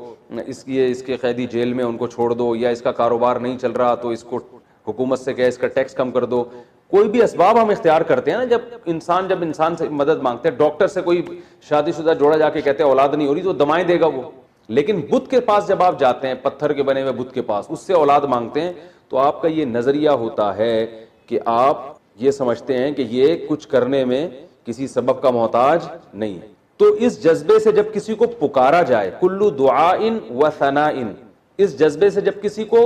اس کے قیدی جیل میں ان کو چھوڑ دو, یا اس کا کاروبار نہیں چل رہا تو اس کو حکومت سے کہے اس کا ٹیکس کم کر دو. کوئی بھی اسباب ہم اختیار کرتے ہیں نا, جب انسان سے مدد مانگتے ہیں. ڈاکٹر سے کوئی شادی شدہ جوڑا جا کے کہتے ہیں اولاد نہیں ہو رہی تو دمائیں دے گا وہ, لیکن بت کے پاس جب آپ جاتے ہیں, پتھر کے بنے ہوئے بت کے پاس, اس سے اولاد مانگتے ہیں, تو آپ کا یہ نظریہ ہوتا ہے کہ آپ یہ سمجھتے ہیں کہ یہ کچھ کرنے میں کسی سبب کا محتاج نہیں ہے. تو اس جذبے سے جب کسی کو پکارا جائے, کلو دعاء و ثناء, اس جذبے سے جب کسی کو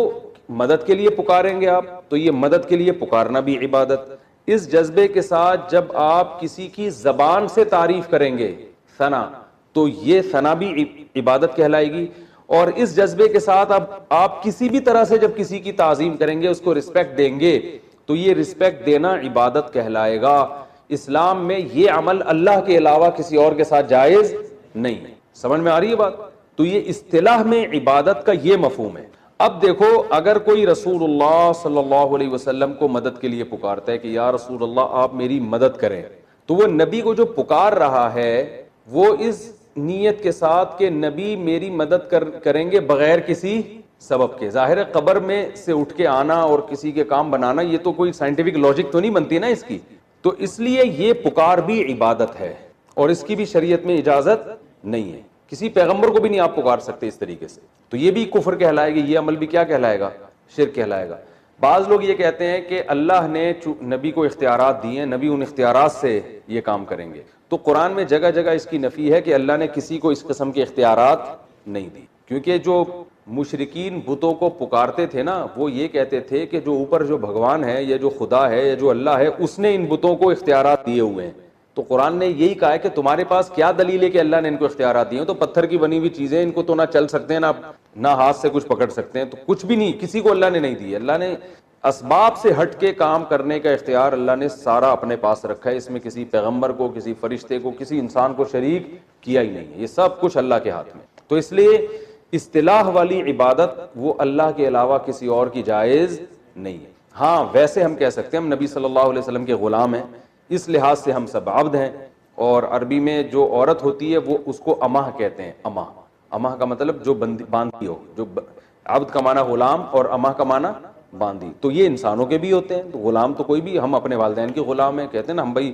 مدد کے لیے پکاریں گے آپ تو یہ مدد کے لیے پکارنا بھی عبادت. اس جذبے کے ساتھ جب آپ کسی کی زبان سے تعریف کریں گے ثنا, تو یہ ثنا بھی عبادت کہلائے گی. اور اس جذبے کے ساتھ اب آپ کسی بھی طرح سے جب کسی کی تعظیم کریں گے, اس کو رسپیکٹ دیں گے, تو یہ رسپیکٹ دینا عبادت کہلائے گا. اسلام میں یہ عمل اللہ کے علاوہ کسی اور کے ساتھ جائز نہیں ہے. سمجھ میں آ رہی ہے بات؟ تو یہ اصطلاح میں عبادت کا یہ مفہوم ہے. اب دیکھو, اگر کوئی رسول اللہ صلی اللہ علیہ وسلم کو مدد کے لیے پکارتا ہے کہ یا رسول اللہ آپ میری مدد کریں, تو وہ نبی کو جو پکار رہا ہے وہ اس نیت کے ساتھ کہ نبی میری مدد کریں گے بغیر کسی سبب کے. ظاہر ہے قبر میں سے اٹھ کے آنا اور کسی کے کام بنانا یہ تو کوئی سائنٹیفک لاجک تو نہیں بنتی نا اس کی, تو اس لیے یہ پکار بھی عبادت ہے اور اس کی بھی شریعت میں اجازت نہیں ہے. کسی پیغمبر کو بھی نہیں آپ پکار سکتے اس طریقے سے, تو یہ بھی کفر کہلائے گا, یہ عمل بھی کیا کہلائے گا؟ شرک کہلائے گا. بعض لوگ یہ کہتے ہیں کہ اللہ نے نبی کو اختیارات دیے ہیں, نبی ان اختیارات سے یہ کام کریں گے. تو قرآن میں جگہ جگہ اس کی نفی ہے کہ اللہ نے کسی کو اس قسم کے اختیارات نہیں دی, کیونکہ جو مشرکین بتوں کو پکارتے تھے نا, وہ یہ کہتے تھے کہ جو اوپر جو بھگوان ہے یا جو خدا ہے یا جو اللہ ہے اس نے ان بتوں کو اختیارات دیے ہوئے ہیں. تو قرآن نے یہی کہا ہے کہ تمہارے پاس کیا دلیل ہے کہ اللہ نے ان کو اختیارات دیے ہیں؟ تو پتھر کی بنی ہوئی چیزیں, ان کو تو نہ چل سکتے ہیں نہ ہاتھ سے کچھ پکڑ سکتے ہیں, تو کچھ بھی نہیں, کسی کو اللہ نے نہیں دی. اللہ نے اسباب سے ہٹ کے کام کرنے کا اختیار اللہ نے سارا اپنے پاس رکھا ہے. اس میں کسی پیغمبر کو, کسی فرشتے کو, کسی انسان کو شریک کیا ہی نہیں ہے. یہ سب کچھ اللہ کے ہاتھ میں. تو اس لیے اصطلاح والی عبادت وہ اللہ کے علاوہ کسی اور کی جائز نہیں ہے. ہاں ویسے ہم کہہ سکتے ہیں ہم نبی صلی اللہ علیہ وسلم کے غلام ہیں, اس لحاظ سے ہم سب عبد ہیں. اور عربی میں جو عورت ہوتی ہے وہ اس کو امہ کہتے ہیں. امہ کا مطلب جو باندھی ہو, جو عبد کا معنی غلام اور امہ کا معنی باندھی. تو یہ انسانوں کے بھی ہوتے ہیں, تو غلام تو کوئی بھی, ہم اپنے والدین کے غلام ہیں, کہتے ہیں نا ہم بھائی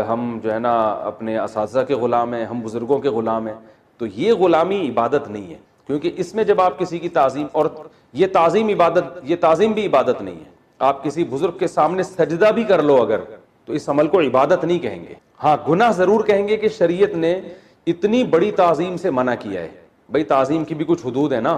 ہم جو ہے نا اپنے اساتذہ کے غلام ہیں, ہم بزرگوں کے غلام ہیں. تو یہ غلامی عبادت نہیں ہے, کیونکہ اس میں جب آپ کسی کی تعظیم, اور یہ تعظیم عبادت, یہ تعظیم بھی عبادت نہیں ہے. آپ کسی بزرگ کے سامنے سجدہ بھی کر لو اگر, تو اس عمل کو عبادت نہیں کہیں گے. ہاں گناہ ضرور کہیں گے کہ شریعت نے اتنی بڑی تعظیم سے منع کیا ہے. بھائی تعظیم کی بھی کچھ حدود ہے نا,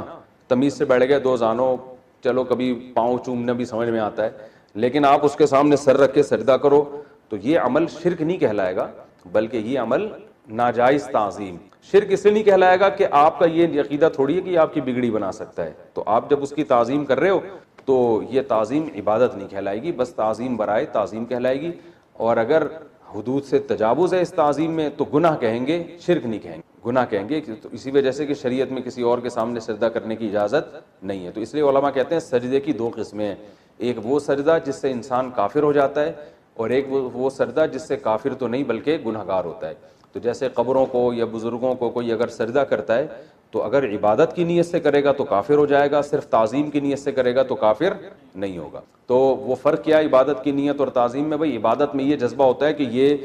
تمیز سے بیٹھ گئے دو زانوں, چلو کبھی پاؤں چومنا بھی سمجھ میں آتا ہے, لیکن آپ اس کے سامنے سر رکھ کے سجدہ کرو تو یہ عمل شرک نہیں کہلائے گا, بلکہ یہ عمل ناجائز تعظیم. شرک اس لیے نہیں کہلائے گا کہ آپ کا یہ عقیدہ تھوڑی ہے کہ آپ کی بگڑی بنا سکتا ہے. تو آپ جب اس کی تعظیم کر رہے ہو تو یہ تعظیم عبادت نہیں کہلائے گی, بس تعظیم برائے تعظیم کہلائے گی. اور اگر حدود سے تجاوز ہے اس تعظیم میں تو گناہ کہیں گے, شرک نہیں کہیں گے, گناہ کہیں گے. تو اسی وجہ سے کہ شریعت میں کسی اور کے سامنے سجدہ کرنے کی اجازت نہیں ہے. تو اس لیے علماء کہتے ہیں سجدے کی دو قسمیں ہیں, ایک وہ سجدہ جس سے انسان کافر ہو جاتا ہے, اور ایک وہ سجدہ جس سے کافر تو نہیں بلکہ گنہگار ہوتا ہے. تو جیسے قبروں کو یا بزرگوں کو کوئی اگر سجدہ کرتا ہے تو اگر عبادت کی نیت سے کرے گا تو کافر ہو جائے گا, صرف تعظیم کی نیت سے کرے گا تو کافر نہیں ہوگا. تو وہ فرق کیا عبادت کی نیت اور تعظیم میں؟ بھائی عبادت میں یہ جذبہ ہوتا ہے کہ یہ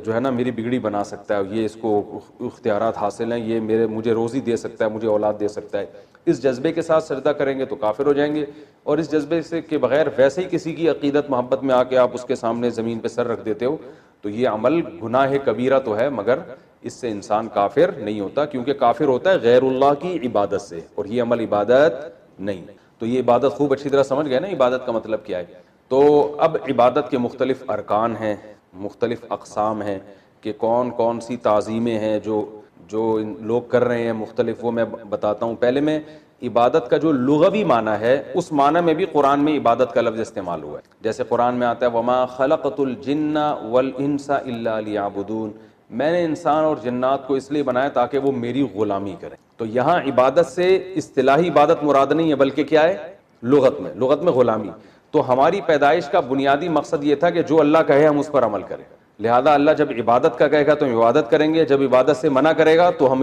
جو ہے نا میری بگڑی بنا سکتا ہے, یہ اس کو اختیارات حاصل ہیں, یہ مجھے روزی دے سکتا ہے, مجھے اولاد دے سکتا ہے. اس جذبے کے ساتھ سجدہ کریں گے تو کافر ہو جائیں گے. اور اس جذبے سے کے بغیر ویسے ہی کسی کی عقیدت محبت میں آ کے آپ اس کے سامنے زمین پہ سر رکھ دیتے ہو تو یہ عمل گناہ کبیرہ تو ہے, مگر اس سے انسان کافر نہیں ہوتا, کیونکہ کافر ہوتا ہے غیر اللہ کی عبادت سے, اور یہ عمل عبادت نہیں. تو یہ عبادت خوب اچھی طرح سمجھ گئے نا عبادت کا مطلب کیا ہے. تو اب عبادت کے مختلف ارکان ہیں, مختلف اقسام ہیں کہ کون کون سی تعظیمیں ہیں جو لوگ کر رہے ہیں مختلف, وہ میں بتاتا ہوں. پہلے میں عبادت کا جو لغوی معنی ہے اس معنی میں بھی قرآن میں عبادت کا لفظ استعمال ہوا ہے. جیسے قرآن میں آتا ہے وما خلقت الجن والانس الا لیعبدون, میں نے انسان اور جنات کو اس لیے بنایا تاکہ وہ میری غلامی کریں. تو یہاں عبادت سے اصطلاحی عبادت مراد نہیں ہے بلکہ کیا ہے؟ لغت میں غلامی. تو ہماری پیدائش کا بنیادی مقصد یہ تھا کہ جو اللہ کہے ہم اس پر عمل کریں. لہذا اللہ جب عبادت کا کہے گا تو ہم عبادت کریں گے, جب عبادت سے منع کرے گا تو ہم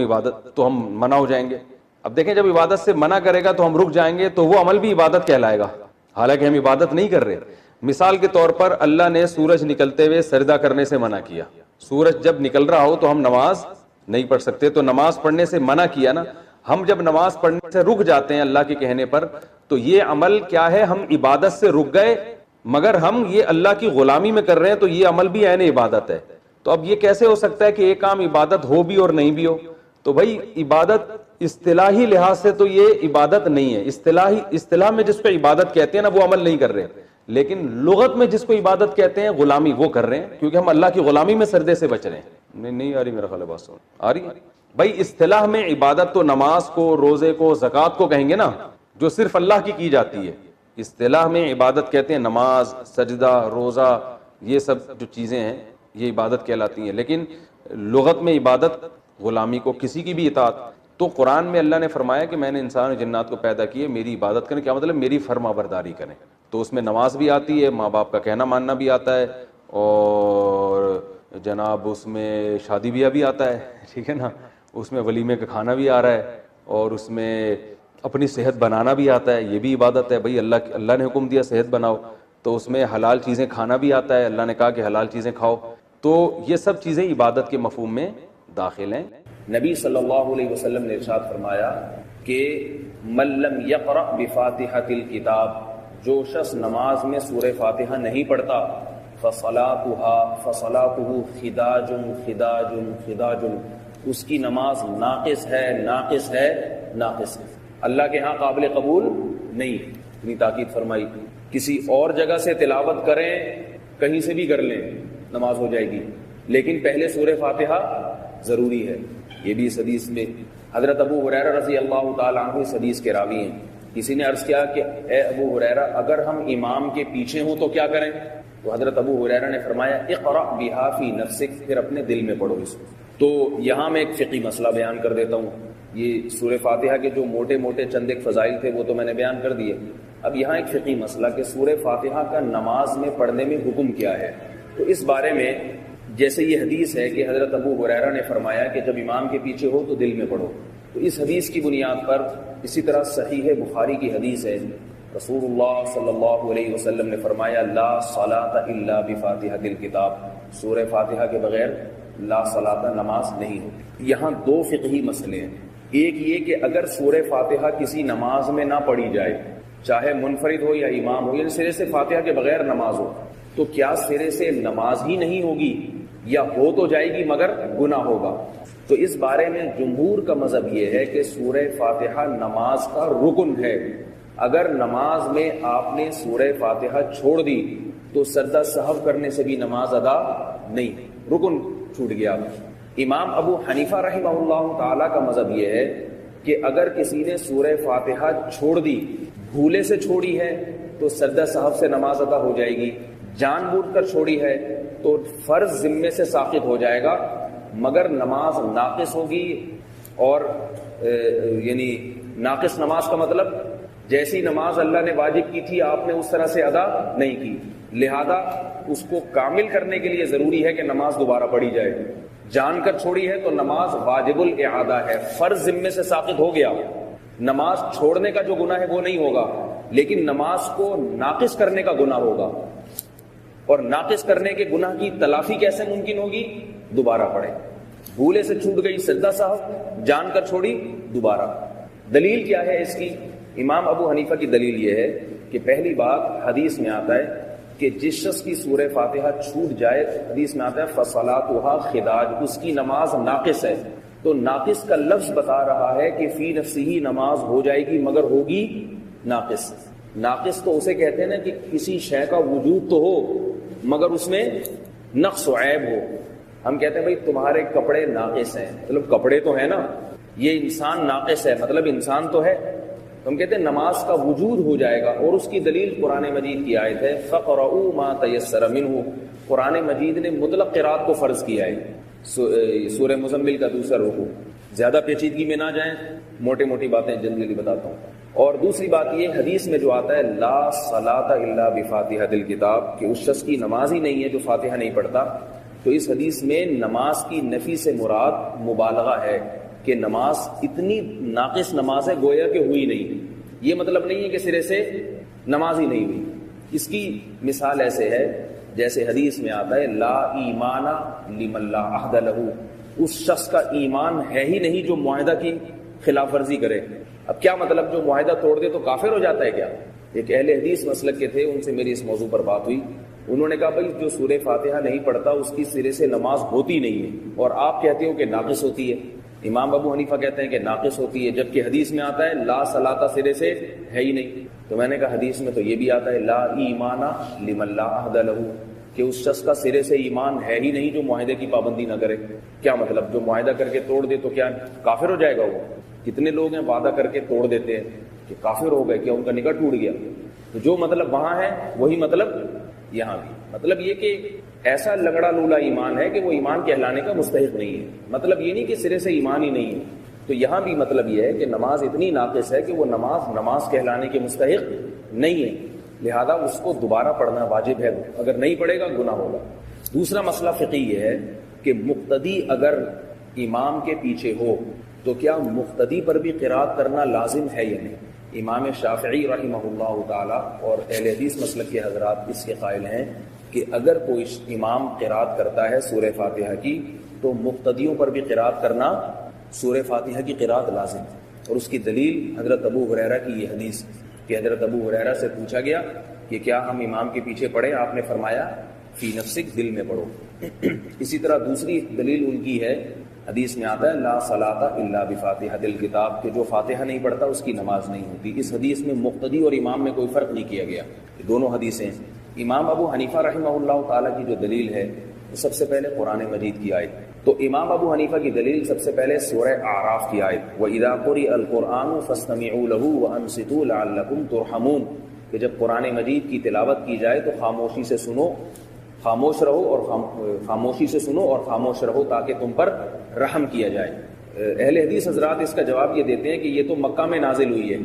منع ہو جائیں گے. اب دیکھیں, جب عبادت سے منع کرے گا تو ہم رک جائیں گے, تو وہ عمل بھی عبادت کہلائے گا, حالانکہ ہم عبادت نہیں کر رہے. مثال کے طور پر اللہ نے سورج نکلتے ہوئے سجدہ کرنے سے منع کیا. سورج جب نکل رہا ہو تو ہم نماز نہیں پڑھ سکتے, تو نماز پڑھنے سے منع کیا نا. ہم جب نماز پڑھنے سے رک جاتے ہیں اللہ کے کہنے پر, تو یہ عمل کیا ہے؟ ہم عبادت سے رک گئے مگر ہم یہ اللہ کی غلامی میں کر رہے ہیں, تو یہ عمل بھی عین عبادت ہے. تو اب یہ کیسے ہو سکتا ہے کہ ایک کام عبادت ہو بھی اور نہیں بھی ہو؟ تو بھائی عبادت اصطلاحی لحاظ سے تو یہ عبادت نہیں ہے. اصطلاح میں جس کو عبادت کہتے ہیں نا وہ عمل نہیں کر رہے, لیکن لغت میں جس کو عبادت کہتے ہیں غلامی وہ کر رہے ہیں, کیونکہ ہم اللہ کی غلامی میں سردے سے بچ رہے ہیں. نہیں آ رہی میرا خیال ہے بات, سن آ رہی ہے بھائی. اصطلاح میں عبادت تو نماز کو, روزے کو, زکوٰۃ کو کہیں گے نا, جو صرف اللہ کی جاتی ہے. اصطلاح میں عبادت کہتے ہیں نماز, سجدہ, روزہ, یہ سب جو چیزیں ہیں یہ عبادت کہلاتی ہیں. لیکن لغت میں عبادت غلامی کو, کسی کی بھی اطاعت. تو قرآن میں اللہ نے فرمایا کہ میں نے انسان و جنات کو پیدا کیے میری عبادت کریں. کیا مطلب؟ میری فرما برداری کریں. تو اس میں نماز بھی آتی ہے, ماں باپ کا کہنا ماننا بھی آتا ہے, اور جناب اس میں شادی بیاہ بھی آتا ہے, ٹھیک ہے نا, اس میں ولیمے کا کھانا بھی آ رہا ہے, اور اس میں اپنی صحت بنانا بھی آتا ہے. یہ بھی عبادت ہے بھائی. اللہ نے حکم دیا صحت بناؤ, تو اس میں حلال چیزیں کھانا بھی آتا ہے. اللہ نے کہا کہ حلال چیزیں کھاؤ. تو یہ سب چیزیں عبادت کے مفہوم میں داخل ہیں. نبی صلی اللہ علیہ وسلم نے ارشاد فرمایا کہ من لم یقرأ بفاتحۃ الکتاب, جو شخص نماز میں سورہ فاتحہ نہیں پڑھتا, فصلاته خداج خداج خداج, اس کی نماز ناقص ہے ناقص ہے ناقص ہے, اللہ کے ہاں قابل قبول نہیں. اتنی تاکید فرمائی. کسی اور جگہ سے تلاوت کریں, کہیں سے بھی کر لیں, نماز ہو جائے گی, لیکن پہلے سورہ فاتحہ ضروری ہے. یہ بھی اس حدیث میں حضرت ابو ہریرہ رضی اللہ تعالی عنہ اس حدیث کے راوی ہیں. کسی نے عرض کیا کہ اے ابو ہریرہ, اگر ہم امام کے پیچھے ہوں تو کیا کریں؟ تو حضرت ابو ہریرہ نے فرمایا اقرأ بها فی نفسک, پھر اپنے دل میں پڑھو اس کو. تو یہاں میں ایک فقہی مسئلہ بیان کر دیتا ہوں. یہ سورہ فاتحہ کے جو موٹے موٹے چند ایک فضائل تھے وہ تو میں نے بیان کر دیے. اب یہاں ایک فقہی مسئلہ کہ سورہ فاتحہ کا نماز میں پڑھنے میں حکم کیا ہے. تو اس بارے میں جیسے یہ حدیث ہے کہ حضرت ابو ہریرہ نے فرمایا کہ جب امام کے پیچھے ہو تو دل میں پڑھو, تو اس حدیث کی بنیاد پر اسی طرح صحیح بخاری کی حدیث ہے, رسول اللہ صلی اللہ علیہ وسلم نے فرمایا لا صلاۃ الا بفاتحۃ الکتاب, سورہ فاتحہ کے بغیر لا صلاۃ نماز نہیں ہوتی. یہاں دو فقہی مسئلے ہیں. ایک یہ کہ اگر سورہ فاتحہ کسی نماز میں نہ پڑھی جائے, چاہے منفرد ہو یا امام ہو, یعنی سرے سے فاتحہ کے بغیر نماز ہو, تو کیا سرے سے نماز ہی نہیں ہوگی یا ہو تو جائے گی مگر گناہ ہوگا؟ تو اس بارے میں جمہور کا مذہب یہ ہے کہ سورہ فاتحہ نماز کا رکن ہے. اگر نماز میں آپ نے سورہ فاتحہ چھوڑ دی تو سجدہ سہو کرنے سے بھی نماز ادا نہیں, رکن چھوٹ گیا. امام ابو حنیفہ رحمہ اللہ تعالی کا مذہب یہ ہے کہ اگر کسی نے سورہ فاتحہ چھوڑ دی, بھولے سے چھوڑی ہے, تو سجدہ سہو سے نماز ادا ہو جائے گی. جان بوجھ کر چھوڑی ہے تو فرض ذمے سے ساقط ہو جائے گا, مگر نماز ناقص ہوگی. اور یعنی ناقص نماز کا مطلب جیسی نماز اللہ نے واجب کی تھی آپ نے اس طرح سے ادا نہیں کی, لہذا اس کو کامل کرنے کے لیے ضروری ہے کہ نماز دوبارہ پڑھی جائے. جان کر چھوڑی ہے تو نماز واجب الاعادہ ہے, فرض ذمے سے ساقط ہو گیا. نماز چھوڑنے کا جو گناہ ہے وہ نہیں ہوگا, لیکن نماز کو ناقص کرنے کا گناہ ہوگا. اور ناقص کرنے کے گناہ کی تلافی کیسے ممکن ہوگی؟ دوبارہ پڑھے. بھولے سے چھوٹ گئی سجدہ صاحب, جان کر چھوڑی دوبارہ. دلیل کیا ہے اس کی؟ امام ابو حنیفہ کی دلیل یہ ہے کہ پہلی بات حدیث میں آتا ہے کہ جس شخص کی سورہ فاتحہ چھوٹ جائے, حدیث میں آتا ہے فصلاتها خداج, اس کی نماز ناقص ہے. تو ناقص کا لفظ بتا رہا ہے کہ فی نفسہ نماز ہو جائے گی مگر ہوگی ناقص. ناقص تو اسے کہتے ہیں نا کہ کسی شے کا وجود تو ہو مگر اس میں نقص و عیب ہو. ہم کہتے ہیں بھئی تمہارے کپڑے ناقص ہیں, مطلب کپڑے تو ہیں نا, یہ انسان ناقص ہے مطلب انسان تو ہے. ہم کہتے ہیں نماز کا وجود ہو جائے گا, اور اس کی دلیل قرآن مجید کی آیت ہے فَقْرَؤُوا مَا تَيَسَّرَ مِنْهُ. قرآن مجید نے مطلق قرات کو فرض کیا ہے, سورہ مزمل کا دوسرا رکوع. زیادہ پیچیدگی میں نہ جائیں, موٹے موٹی باتیں جلدی بتاتا ہوں. اور دوسری بات یہ حدیث میں جو آتا ہے لا صلاۃ الا بفاتحۃ الکتاب, کہ اس شخص کی نماز ہی نہیں ہے جو فاتحہ نہیں پڑھتا, تو اس حدیث میں نماز کی نفی سے مراد مبالغہ ہے کہ نماز اتنی ناقص نماز ہے گویا کہ ہوئی نہیں. یہ مطلب نہیں ہے کہ سرے سے نماز ہی نہیں ہوئی. اس کی مثال ایسے ہے جیسے حدیث میں آتا ہے لا ایمان لمن لا عہد لہ, اس شخص کا ایمان ہے ہی نہیں جو معاہدہ کی خلاف ورزی کرے. اب کیا مطلب, جو معاہدہ توڑ دے تو کافر ہو جاتا ہے کیا؟ ایک اہل حدیث مسلک کے تھے, ان سے میری اس موضوع پر بات ہوئی. انہوں نے کہا بھائی جو سورہ فاتحہ نہیں پڑھتا اس کی سرے سے نماز ہوتی نہیں ہے, اور آپ کہتے ہو کہ ناقص ہوتی ہے. امام ابو حنیفہ کہتے ہیں کہ ناقص ہوتی ہے, جبکہ حدیث میں آتا ہے لا صلاۃ سرے سے ہے ہی نہیں. تو میں نے کہا حدیث میں تو یہ بھی آتا ہے لا ایمان لمن لا عہد لہ, کہ اس شخص کا سرے سے ایمان ہے ہی نہیں جو معاہدے کی پابندی نہ کرے. کیا مطلب, جو معاہدہ کر کے توڑ دے تو کیا کافر ہو جائے گا وہ؟ کتنے لوگ ہیں وعدہ کر کے توڑ دیتے ہیں کہ کافر ہو گئے, کیا ان کا نکاح ٹوٹ گیا؟ تو جو مطلب وہاں ہے وہی مطلب یہاں بھی. مطلب یہ کہ ایسا لگڑا لولا ایمان ہے کہ وہ ایمان کہلانے کا مستحق نہیں ہے. مطلب یہ نہیں کہ سرے سے ایمان ہی نہیں ہے. تو یہاں بھی مطلب یہ ہے کہ نماز اتنی ناقص ہے کہ وہ نماز کہلانے کے مستحق نہیں ہے, لہذا اس کو دوبارہ پڑھنا واجب ہے. اگر نہیں پڑھے گا گناہ ہوگا. دوسرا مسئلہ فقہی یہ ہے کہ مقتدی اگر امام کے پیچھے ہو تو کیا مقتدی پر بھی قرات کرنا لازم ہے یا نہیں؟ امام شافعی رحمہ اللہ تعالی اور اہل حدیث مسلک کے حضرات اس کے قائل ہیں کہ اگر کوئی امام قرات کرتا ہے سورہ فاتحہ کی تو مقتدیوں پر بھی قرات کرنا سورہ فاتحہ کی قرات لازم ہے. اور اس کی دلیل حضرت ابو ہریرہ کی یہ حدیث کہ حضرت ابو ہریرہ سے پوچھا گیا کہ کیا ہم امام کے پیچھے پڑھیں؟ آپ نے فرمایا فی نفسک, دل میں پڑھو. اسی طرح دوسری دلیل ان کی ہے, حدیث میں آتا ہے لا صلاۃ الا بفاتحۃ الکتاب, کہ جو فاتحہ نہیں پڑھتا اس کی نماز نہیں ہوتی. اس حدیث میں مقتدی اور امام میں کوئی فرق نہیں کیا گیا, دونوں حدیثیں. امام ابو حنیفہ رحمہ اللہ تعالیٰ کی جو دلیل ہے وہ سب سے پہلے قرآن مجید کی آیت. تو امام ابو حنیفہ کی دلیل سب سے پہلے سورہ اعراف کی آیت وَإِذَا قُرِئَ الْقُرْآنُ فَاسْتَمِعُوا لَهُ وَأَنصِتُوا لَعَلَّكُمْ تُرْحَمُونَ, کہ جب قرآن مجید کی تلاوت کی جائے تو خاموشی سے سنو, خاموش رہو اور خاموشی سے سنو اور خاموش رہو تاکہ تم پر رحم کیا جائے. اہل حدیث حضرات اس کا جواب یہ دیتے ہیں کہ یہ تو مکہ میں نازل ہوئی ہے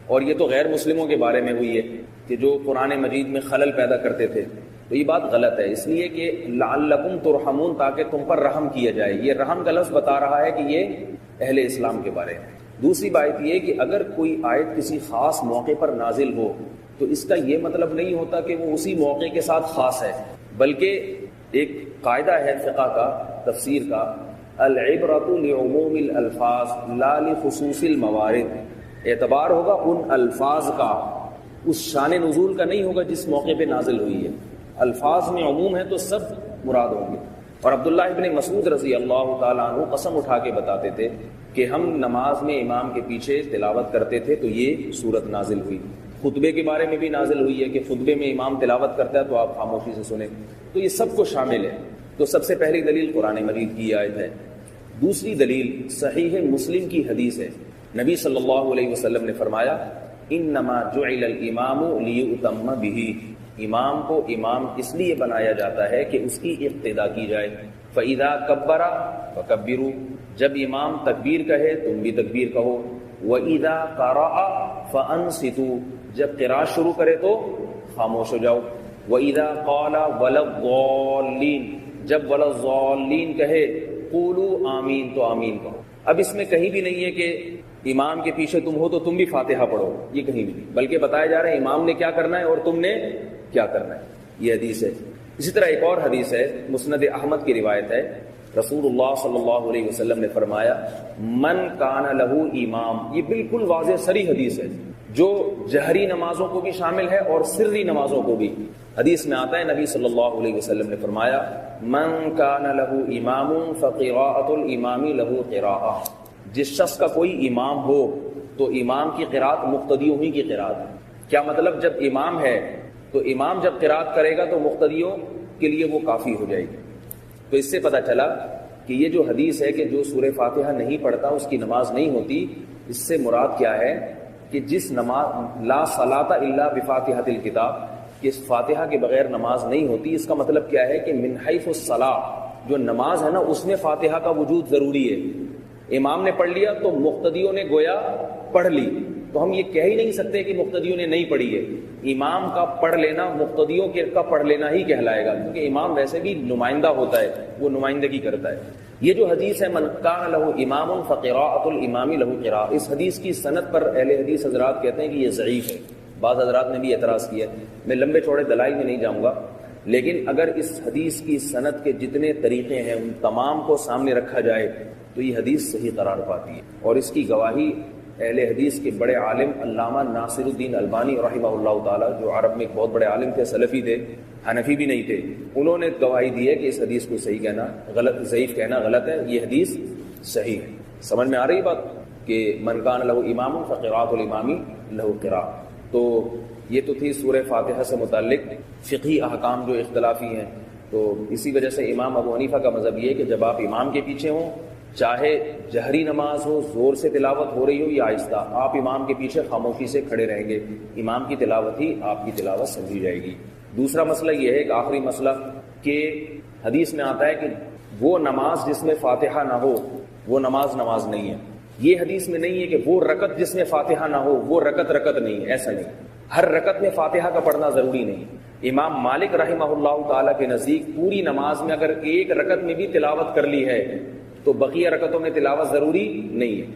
اور یہ تو غیر مسلموں کے بارے میں ہوئی ہے کہ جو قرآن مجید میں خلل پیدا کرتے تھے. تو یہ بات غلط ہے, اس لیے کہ لعلکم ترحمون, تاکہ تم پر رحم کیا جائے. یہ رحم کا لفظ بتا رہا ہے کہ یہ اہل اسلام کے بارے میں. دوسری بات یہ کہ اگر کوئی آیت کسی خاص موقع پر نازل ہو تو اس کا یہ مطلب نہیں ہوتا کہ وہ اسی موقع کے ساتھ خاص ہے, بلکہ ایک قاعدہ ہے فقہ کا, تفسیر کا, العبرۃ لعموم الالفاظ لا لخصوص الموارد. اعتبار ہوگا ان الفاظ کا, اس شان نزول کا نہیں ہوگا جس موقع پہ نازل ہوئی ہے. الفاظ میں عموم ہے تو سب مراد ہوں گے. اور عبداللہ ابن مسعود رضی اللہ تعالیٰ عنہ قسم اٹھا کے بتاتے تھے کہ ہم نماز میں امام کے پیچھے تلاوت کرتے تھے تو یہ صورت نازل ہوئی. خطبے کے بارے میں بھی نازل ہوئی ہے کہ خطبے میں امام تلاوت کرتا ہے تو آپ خاموشی سے سنیں. تو یہ سب کو شامل ہے. تو سب سے پہلی دلیل قرآن مجید کی آیت ہے. دوسری دلیل صحیح مسلم کی حدیث ہے. نبی صلی اللہ علیہ وسلم نے فرمایا انما جعل الامام لیؤتم بہ, امام کو امام اس لیے بنایا جاتا ہے کہ اس کی اقتدا کی جائے. فَإِذَا كَبَّرَ فَكَبِّرُوا, جب امام تکبیر کہے تم بھی تکبیر کہو. وَإِذَا قَرَأَ فَأَنصِتُوا, جب قراءت شروع کرے تو خاموش ہو جاؤ. وَإِذَا قَالَ وَلَا الضَّالِّينَ, جب وَلَا الضَّالِّينَ کہے قُولُوا آمین تو آمین کہو. اب اس میں کہیں بھی نہیں ہے کہ امام کے پیچھے تم ہو تو تم بھی فاتحہ پڑھو, یہ کہیں بھی نہیں, بلکہ بتایا جا رہا ہے امام نے کیا کرنا ہے اور تم نے کیا کرنا ہے. یہ حدیث ہے. اسی طرح ایک اور حدیث ہے, مسند احمد کی روایت ہے, رسول اللہ صلی اللہ علیہ وسلم نے فرمایا من کان لہ امام, یہ بالکل واضح صریح حدیث ہے جو جہری نمازوں کو بھی شامل ہے اور سری نمازوں کو بھی. حدیث میں آتا ہے نبی صلی اللہ علیہ وسلم نے فرمایا من کان لہ امام فقراءۃ الامام لہ قراءۃ, جس شخص کا کوئی امام ہو تو امام کی قراءت مقتدیوں ہی کی قراءت ہے. کیا مطلب, جب امام ہے تو امام جب قراءت کرے گا تو مقتدیوں کے لیے وہ کافی ہو جائے گی. تو اس سے پتہ چلا کہ یہ جو حدیث ہے کہ جو سورہ فاتحہ نہیں پڑھتا اس کی نماز نہیں ہوتی, اس سے مراد کیا ہے کہ جس نماز لا صلاۃ الا بفاتحۃ الکتاب, کہ اس فاتحہ کے بغیر نماز نہیں ہوتی. اس کا مطلب کیا ہے کہ من حیث الصلاۃ, جو نماز ہے نا اس میں فاتحہ کا وجود ضروری ہے. امام نے پڑھ لیا تو مقتدیوں نے گویا پڑھ لی، تو ہم یہ کہہ ہی نہیں سکتے کہ مقتدیوں نے نہیں پڑھی ہے. امام کا پڑھ لینا مقتدیوں کا پڑھ لینا ہی کہلائے گا، کیونکہ امام ویسے بھی نمائندہ ہوتا ہے، وہ نمائندگی کرتا ہے. یہ جو حدیث ہے من کان لہ امام فقراءۃ الامام لہ قراءۃ، اس حدیث کی سند پر اہل حدیث حضرات کہتے ہیں کہ یہ ضعیف ہے. بعض حضرات نے بھی اعتراض کیا ہے. میں لمبے چوڑے دلائل میں نہیں جاؤں گا، لیکن اگر اس حدیث کی سند کے جتنے طریقے ہیں ان تمام کو سامنے رکھا جائے تو یہ حدیث صحیح قرار پاتی ہے. اور اس کی گواہی اہل حدیث کے بڑے عالم علامہ ناصر الدین البانی رحمہ اللہ تعالی، جو عرب میں ایک بہت بڑے عالم تھے، سلفی تھے، حنفی بھی نہیں تھے، انہوں نے گواہی دی ہے کہ اس حدیث کو صحیح کہنا غلط، ضعیف کہنا غلط ہے، یہ حدیث صحیح ہے. سمجھ میں آ رہی بات کہ من کان لہ امام فقراءۃ الامام لہ قراءۃ. تو یہ تو تھی سورہ فاتحہ سے متعلق فقہی احکام جو اختلافی ہیں. تو اسی وجہ سے امام ابو حنیفہ کا مذہب یہ ہے کہ جب آپ امام کے پیچھے ہوں، چاہے جہری نماز ہو، زور سے تلاوت ہو رہی ہو یا آہستہ، آپ امام کے پیچھے خاموشی سے کھڑے رہیں گے. امام کی تلاوت ہی آپ کی تلاوت سمجھی جائے گی. دوسرا مسئلہ یہ ہے، ایک آخری مسئلہ، کہ حدیث میں آتا ہے کہ وہ نماز جس میں فاتحہ نہ ہو وہ نماز نہیں ہے. یہ حدیث میں نہیں ہے کہ وہ رکعت جس میں فاتحہ نہ ہو وہ رکعت نہیں ہے. ایسا نہیں، ہر رکعت میں فاتحہ کا پڑھنا ضروری نہیں. امام مالک رحمہ اللہ تعالیٰ کے نزدیک پوری نماز میں اگر ایک رکعت میں بھی تلاوت کر لی ہے تو بقیہ رکعتوں میں تلاوت ضروری نہیں ہے.